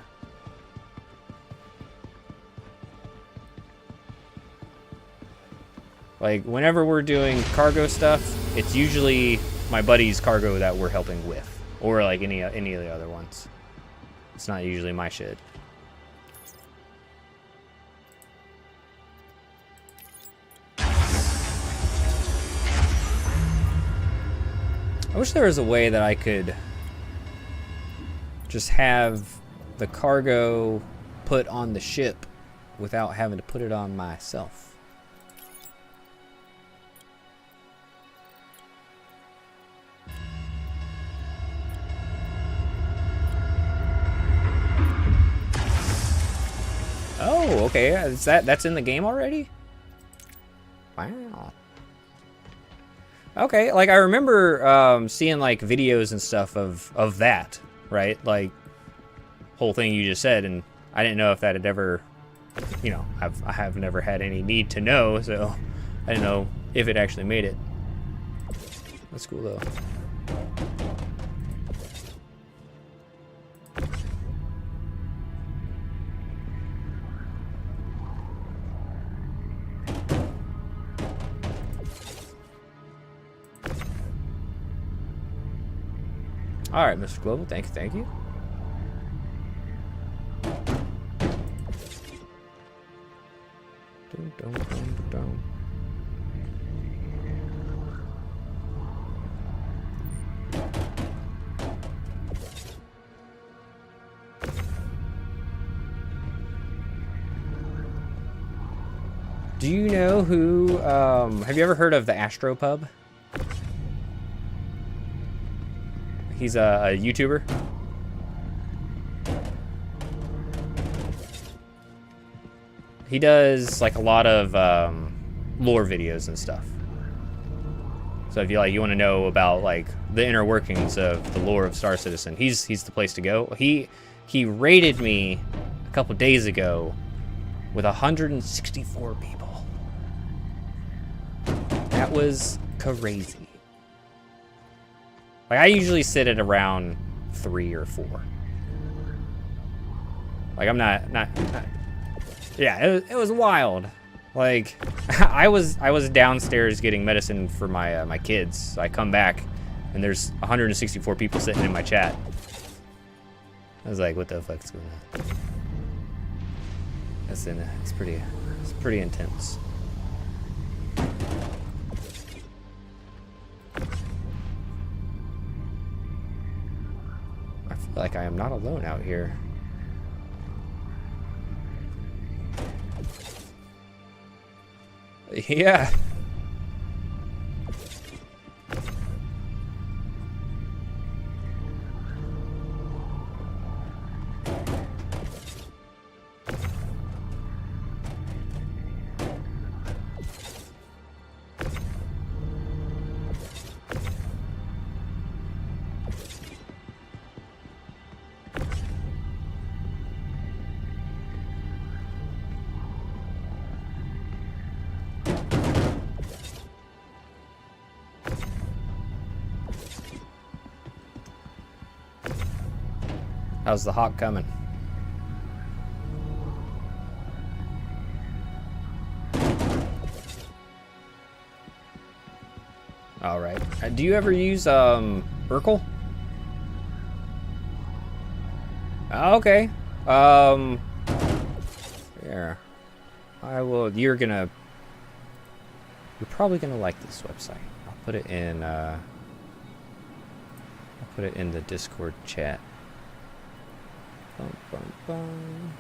Like, whenever we're doing cargo stuff, it's usually my buddy's cargo that we're helping with. Or, like, any of the other ones. It's not usually my shit. I wish there was a way that I could just have the cargo put on the ship without having to put it on myself. Oh, okay. That's in the game already? Wow. Okay, like I remember seeing like videos and stuff of that, right? Like whole thing you just said, and I didn't know if that had ever, you know, I have never had any need to know, so I didn't know if it actually made it. That's cool though. All right, Mr. Global, thank you. Dun, dun, dun, dun. Do you know who, have you ever heard of the Astropub? He's a YouTuber. He does like a lot of lore videos and stuff. So if you like, you want to know about like the inner workings of the lore of Star Citizen, he's the place to go. He raided me a couple days ago with 164 people. That was crazy. Like I usually sit at around 3 or 4. Like I'm not yeah, it was wild. Like I was downstairs getting medicine for my my kids. So I come back and there's 164 people sitting in my chat. I was like, what the fuck's going on? It's pretty intense. I feel like I am not alone out here. Yeah. How's the hawk coming? All right. Do you ever use Urkel? Oh, okay. Yeah. You're probably gonna like this website. I'll put it in the Discord chat. Bum, bum, bum.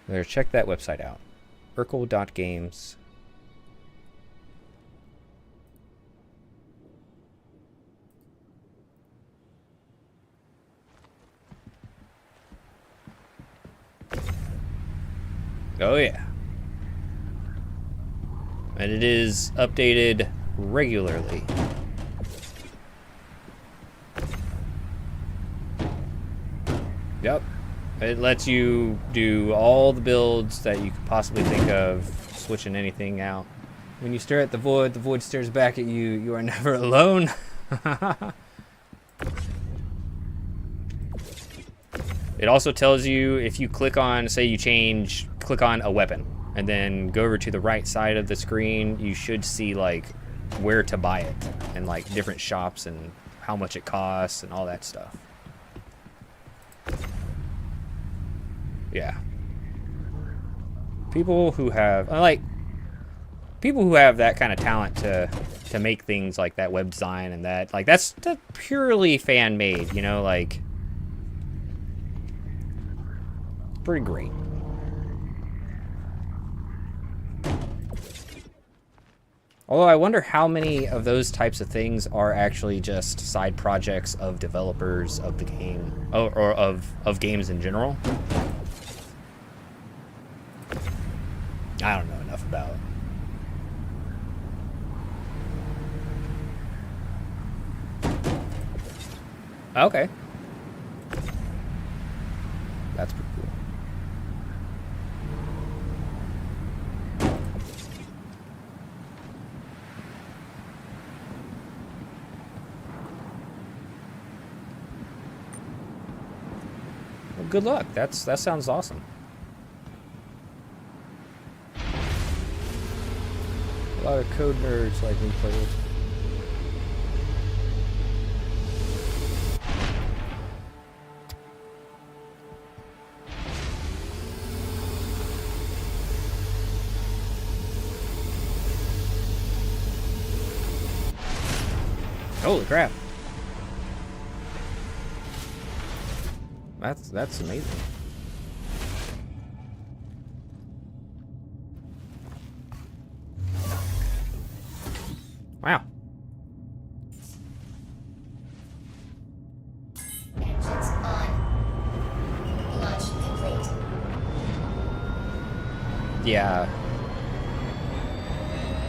There, check that website out. Urkel.games. Oh yeah. And it is updated regularly. Yep. It lets you do all the builds that you could possibly think of, switching anything out. When you stare at the void stares back at you. You are never alone. It also tells you if you click on, say you click on a weapon, and then go over to the right side of the screen, you should see like where to buy it and like different shops and how much it costs and all that stuff. Yeah. People who have that kind of talent to make things like that, web design and that, like that's purely fan made, you know, like pretty great. Although I wonder how many of those types of things are actually just side projects of developers of the game, or of games in general. I don't know enough about it. Okay. That's pretty cool. Well, good luck. That sounds awesome. A lot of code nerds like me play it. Holy crap. That's amazing. Wow. Engines on. Launch complete. Yeah.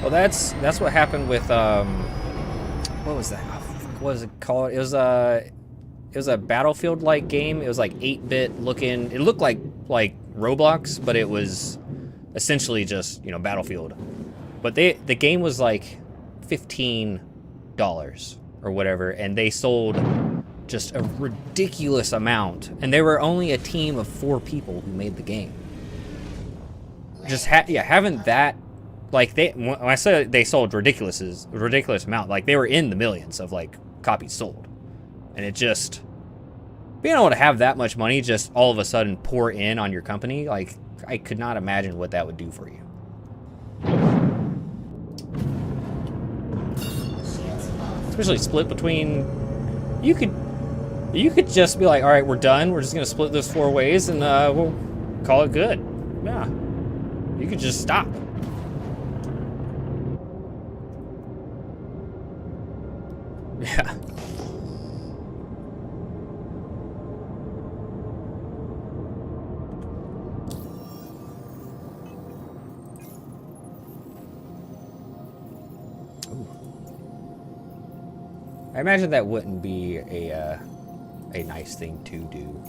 Well, that's what happened with what was that? Oh, fuck, what was it called? It was a Battlefield-like game. It was like 8-bit looking. It looked like Roblox, but it was essentially just, you know, Battlefield. But the game was like $15 or whatever, and they sold just a ridiculous amount. And they were only a team of 4 people who made the game. Just having that, like, when I say they sold ridiculous amount, like they were in the millions of like copies sold, and it just being able to have that much money just all of a sudden pour in on your company, like I could not imagine what that would do for you. Especially split between, you could just be like, all right, we're done. We're just gonna split this 4 ways, and we'll call it good. Yeah, you could just stop. Yeah. Ooh. I imagine that wouldn't be a nice thing to do.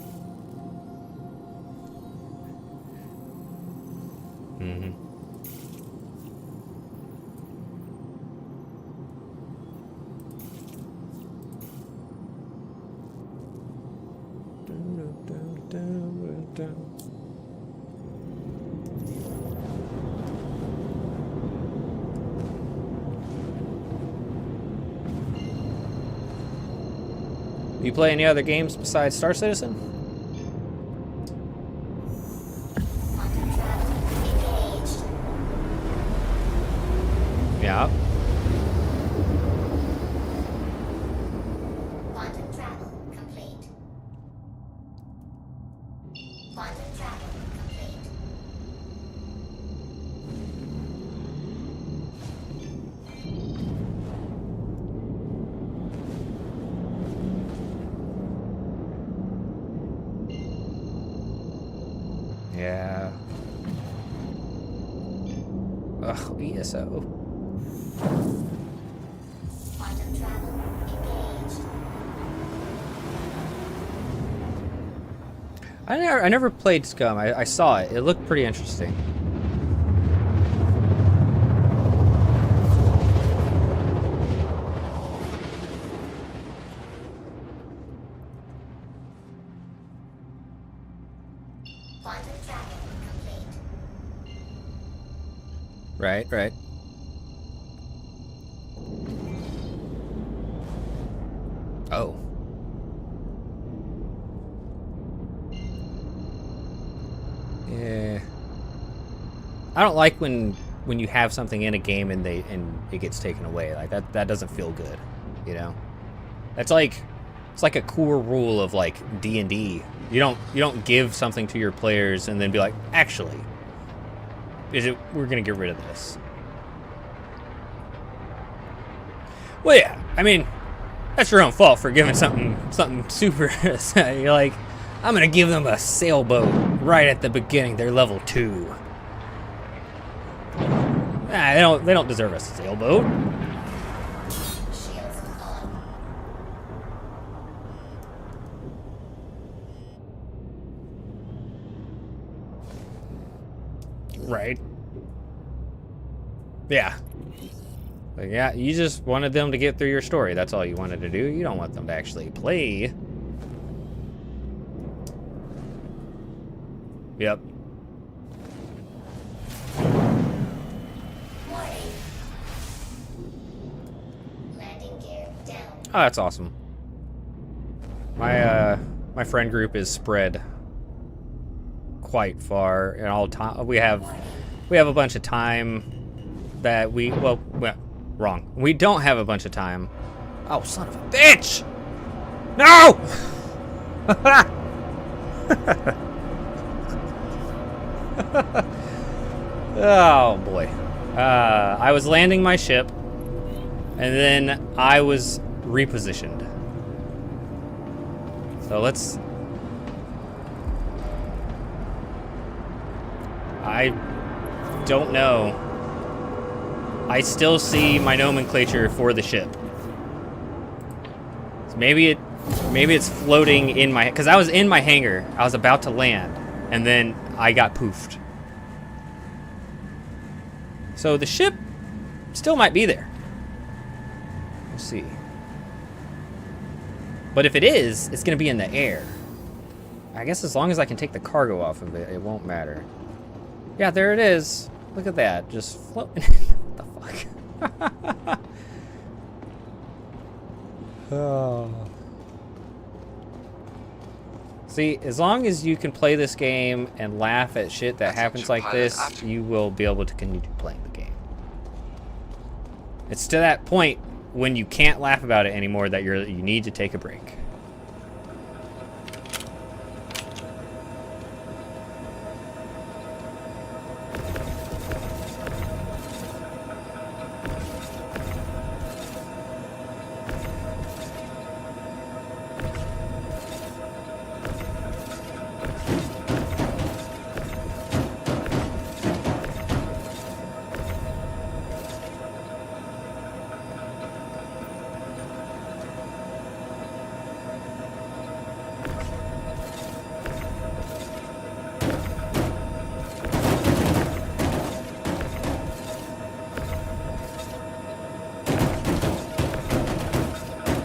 Mm-hmm. You play any other games besides Star Citizen? Yeah. Quantum travel complete. Quantum travel complete. Yeah. Ugh, ESO. Quantum travel engaged. I never played Scum. I saw it. It looked pretty interesting. Quantum travel complete. Right. Oh. Yeah. I don't like when you have something in a game and it gets taken away. Like that doesn't feel good, you know? It's like a core rule of like D&D. You don't give something to your players and then be like, actually, we're gonna get rid of this. Well, yeah, I mean, that's your own fault for giving something super. You're like, I'm gonna give them a sailboat right at the beginning. They're level 2. Nah, they don't deserve a sailboat. Shields on. Right. Yeah. Like, yeah, you just wanted them to get through your story. That's all you wanted to do. You don't want them to actually play. Yep. Warning. Landing gear down. Oh, that's awesome. My friend group is spread quite far, and all time we have a bunch of time that wrong. We don't have a bunch of time. Oh, son of a bitch! No! Oh boy. I was landing my ship, and then I was repositioned. So let's... I don't know. I still see my nomenclature for the ship. So maybe it's floating in my... Because I was in my hangar. I was about to land, and then I got poofed. So the ship still might be there. We'll see. But if it is, it's going to be in the air. I guess as long as I can take the cargo off of it, it won't matter. Yeah, there it is. Look at that. Just floating. What the fuck? Oh. See, as long as you can play this game and laugh at shit that happens like this, you will be able to continue playing the game. It's to that point when you can't laugh about it anymore that you need to take a break.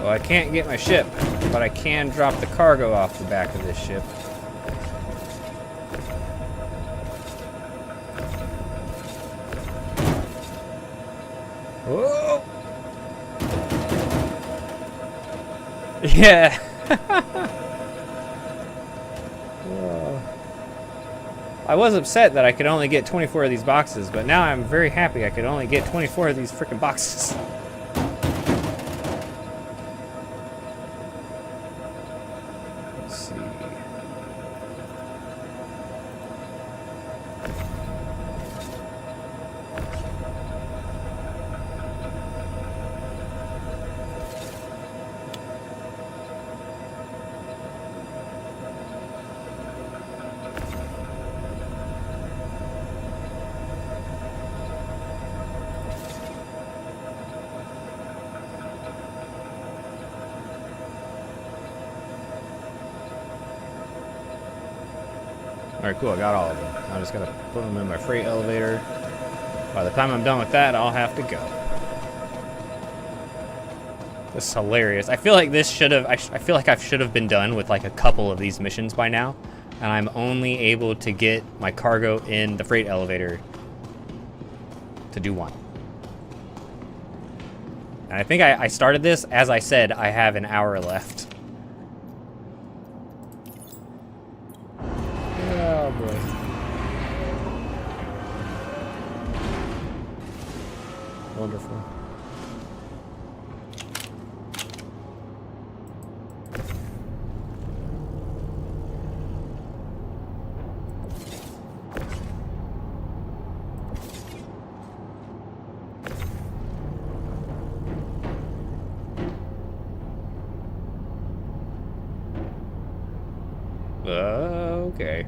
Well, I can't get my ship, but I can drop the cargo off the back of this ship. Whoa! Yeah. I was upset that I could only get 24 of these boxes, but now I'm very happy I could only get 24 of these freaking boxes. Let's see. Alright, cool, I got all of them. I'm just gonna put them in my freight elevator. By the time I'm done with that, I'll have to go. This is hilarious. I feel like this should have, I feel like I should have been done with like a couple of these missions by now. And I'm only able to get my cargo in the freight elevator to do one. And I think I started this, as I said, I have an hour left. Oh boy. Wonderful. Okay.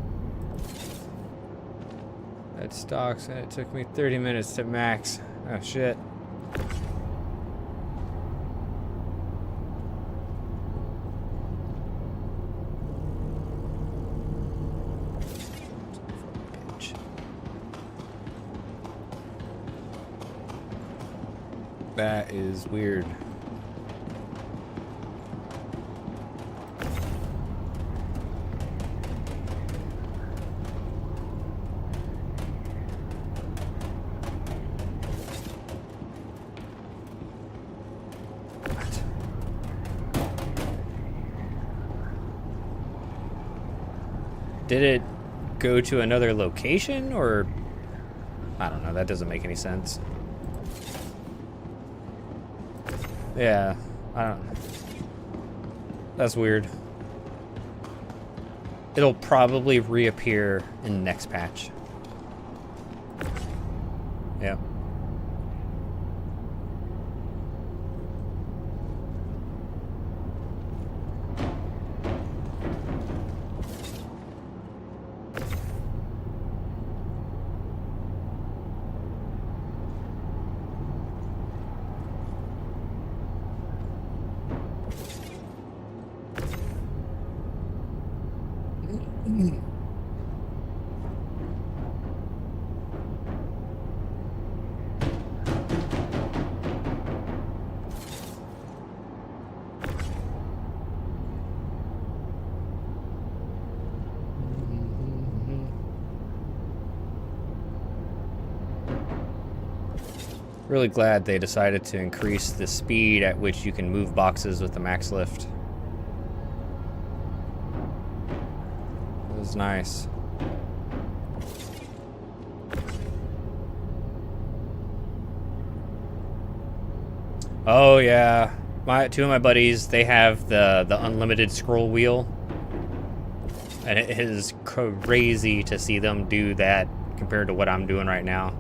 That stocks, and it took me 30 minutes to max. Oh shit. That is weird. Did it go to another location, or I don't know, that doesn't make any sense. Yeah, I don't know. That's weird. it'll probably reappear in the next patch. Yeah. Really glad they decided to increase the speed at which you can move boxes with the max lift. It was nice. Oh yeah, two of my buddies, they have the unlimited scroll wheel, and it is crazy to see them do that compared to what I'm doing right now.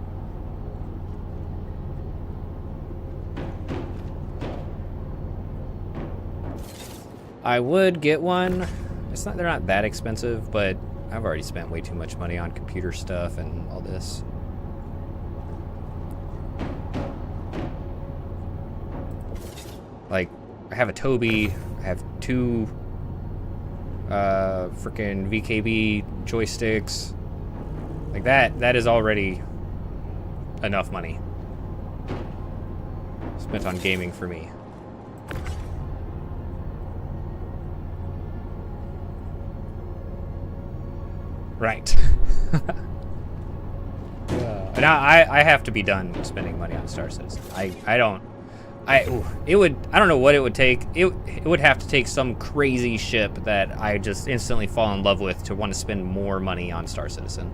I would get one. They're not that expensive, but I've already spent way too much money on computer stuff and all this. Like, I have a Toby, I have two freaking VKB joysticks. Like that is already enough money spent on gaming for me. Right. And I have to be done spending money on Star Citizen. I don't know what it would take. It would have to take some crazy ship that I just instantly fall in love with to want to spend more money on Star Citizen.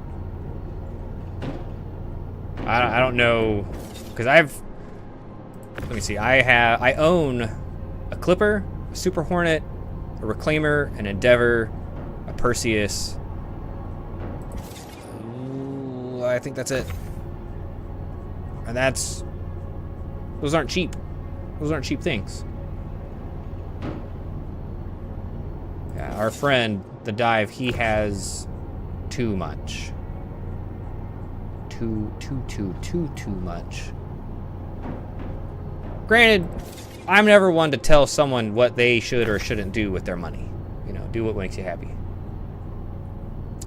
I don't know, because let me see, I own a Clipper, a Super Hornet, a Reclaimer, an Endeavor, a Perseus. I think that's it. And those aren't cheap. Those aren't cheap things. Yeah, our friend, the Dive, he has too much. Too much. Granted, I'm never one to tell someone what they should or shouldn't do with their money. You know, do what makes you happy.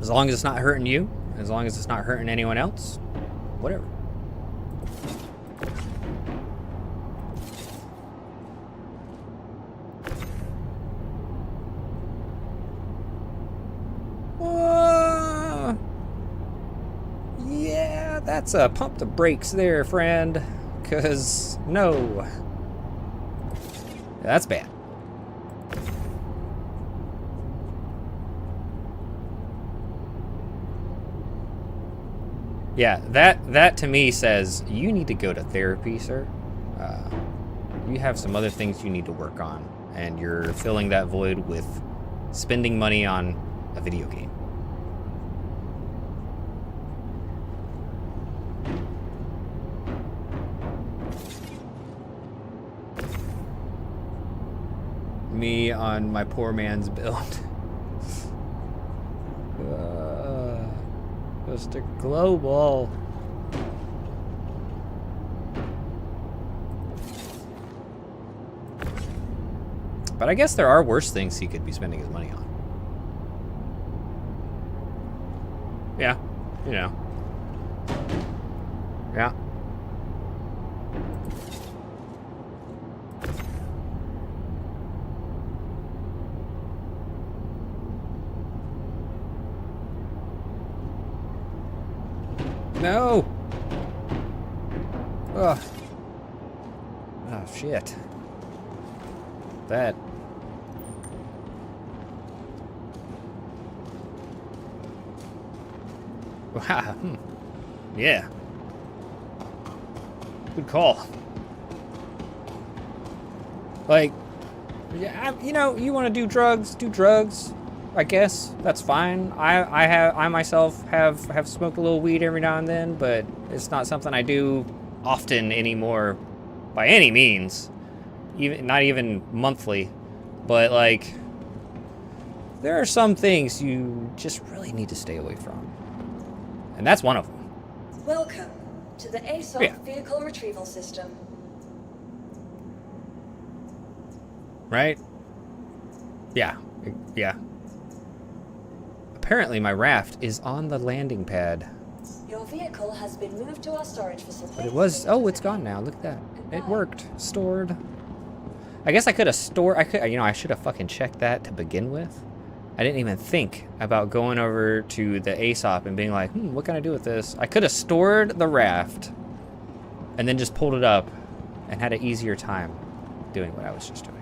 As long as it's not hurting you, as long as it's not hurting anyone else, whatever. Yeah, that's a pump the brakes there, friend. 'Cause no. That's bad. Yeah, that to me says you need to go to therapy, sir. You have some other things you need to work on, and you're filling that void with spending money on a video game. Me on my poor man's build. Mr. Global. But I guess there are worse things he could be spending his money on. Yeah, you know. Yeah. No! Ugh. Oh, shit. That. Wow. Yeah. Good call. Like, yeah, you know, you want to do drugs, do drugs. I guess that's fine. I myself have smoked a little weed every now and then, but it's not something I do often anymore, by any means. Even not even monthly, but like there are some things you just really need to stay away from, and that's one of them. Welcome to the ASOP Yeah. Vehicle Retrieval System. Right? Yeah. Apparently my raft is on the landing pad. Your vehicle has been moved to our storage facility. But it was, oh, it's gone now. Look at that. It worked. Stored. I guess I could have stored, I should have fucking checked that to begin with. I didn't even think about going over to the ASOP and being like, what can I do with this? I could have stored the raft and then just pulled it up and had an easier time doing what I was just doing.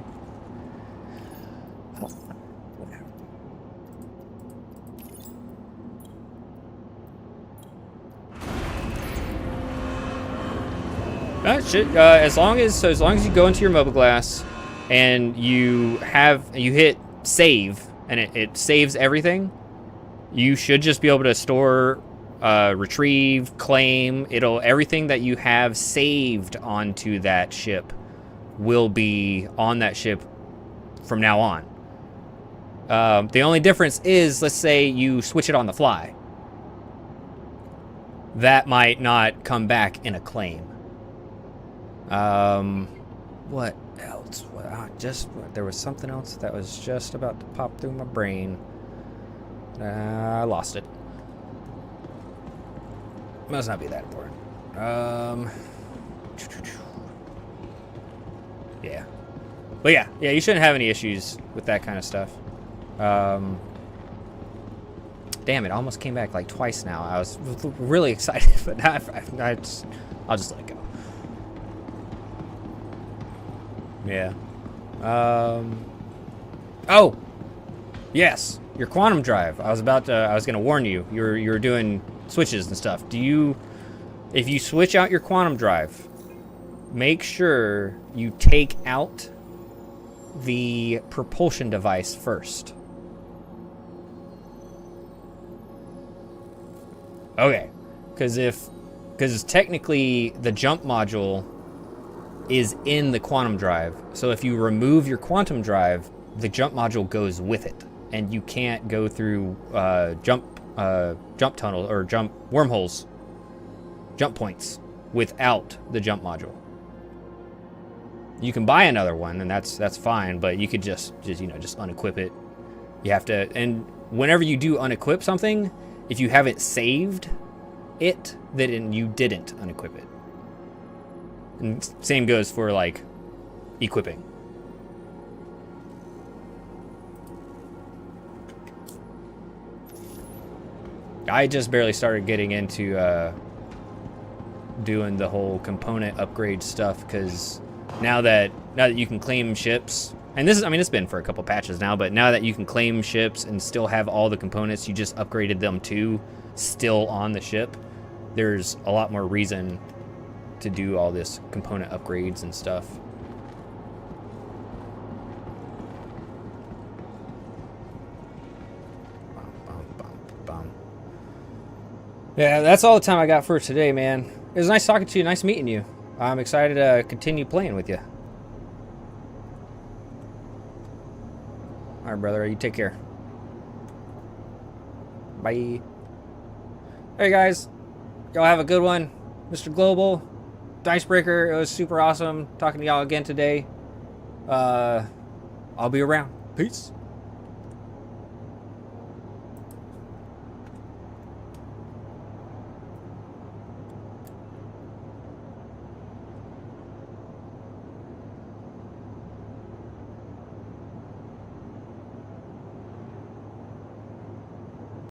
As long as you go into your mobile glass and you hit save and it saves everything, you should just be able to store, retrieve, claim. Everything that you have saved onto that ship will be on that ship from now on. The only difference is, let's say you switch it on the fly. That might not come back in a claim. What else? There was something else that was just about to pop through my brain. I lost it. Must not be that important. Yeah. But yeah, you shouldn't have any issues with that kind of stuff. Damn, it almost came back like twice now. I was really excited, but now I'll just let it go. Yeah. Oh, yes, your quantum drive. I was gonna warn you. You're doing switches and stuff. If you switch out your quantum drive, make sure you take out the propulsion device first. Okay, because technically the jump module is in the quantum drive. So if you remove your quantum drive, the jump module goes with it, and you can't go through jump tunnel or jump wormholes, jump points without the jump module. You can buy another one, and that's fine, but you could just unequip it. You have to, and whenever you do unequip something, if you haven't saved it, then you didn't unequip it. And same goes for like equipping. I just barely started getting into doing the whole component upgrade stuff, because now that you can claim ships, and it's been for a couple patches now, but now that you can claim ships and still have all the components you just upgraded them to still on the ship, there's a lot more reason to do all this component upgrades and stuff. Yeah, that's all the time I got for today, man. It was nice talking to you, nice meeting you. I'm excited to continue playing with you. All right, brother, you take care. Bye. Hey guys, y'all have a good one. Mr. Global, Dicebreaker, it was super awesome talking to y'all again today. I'll be around. Peace.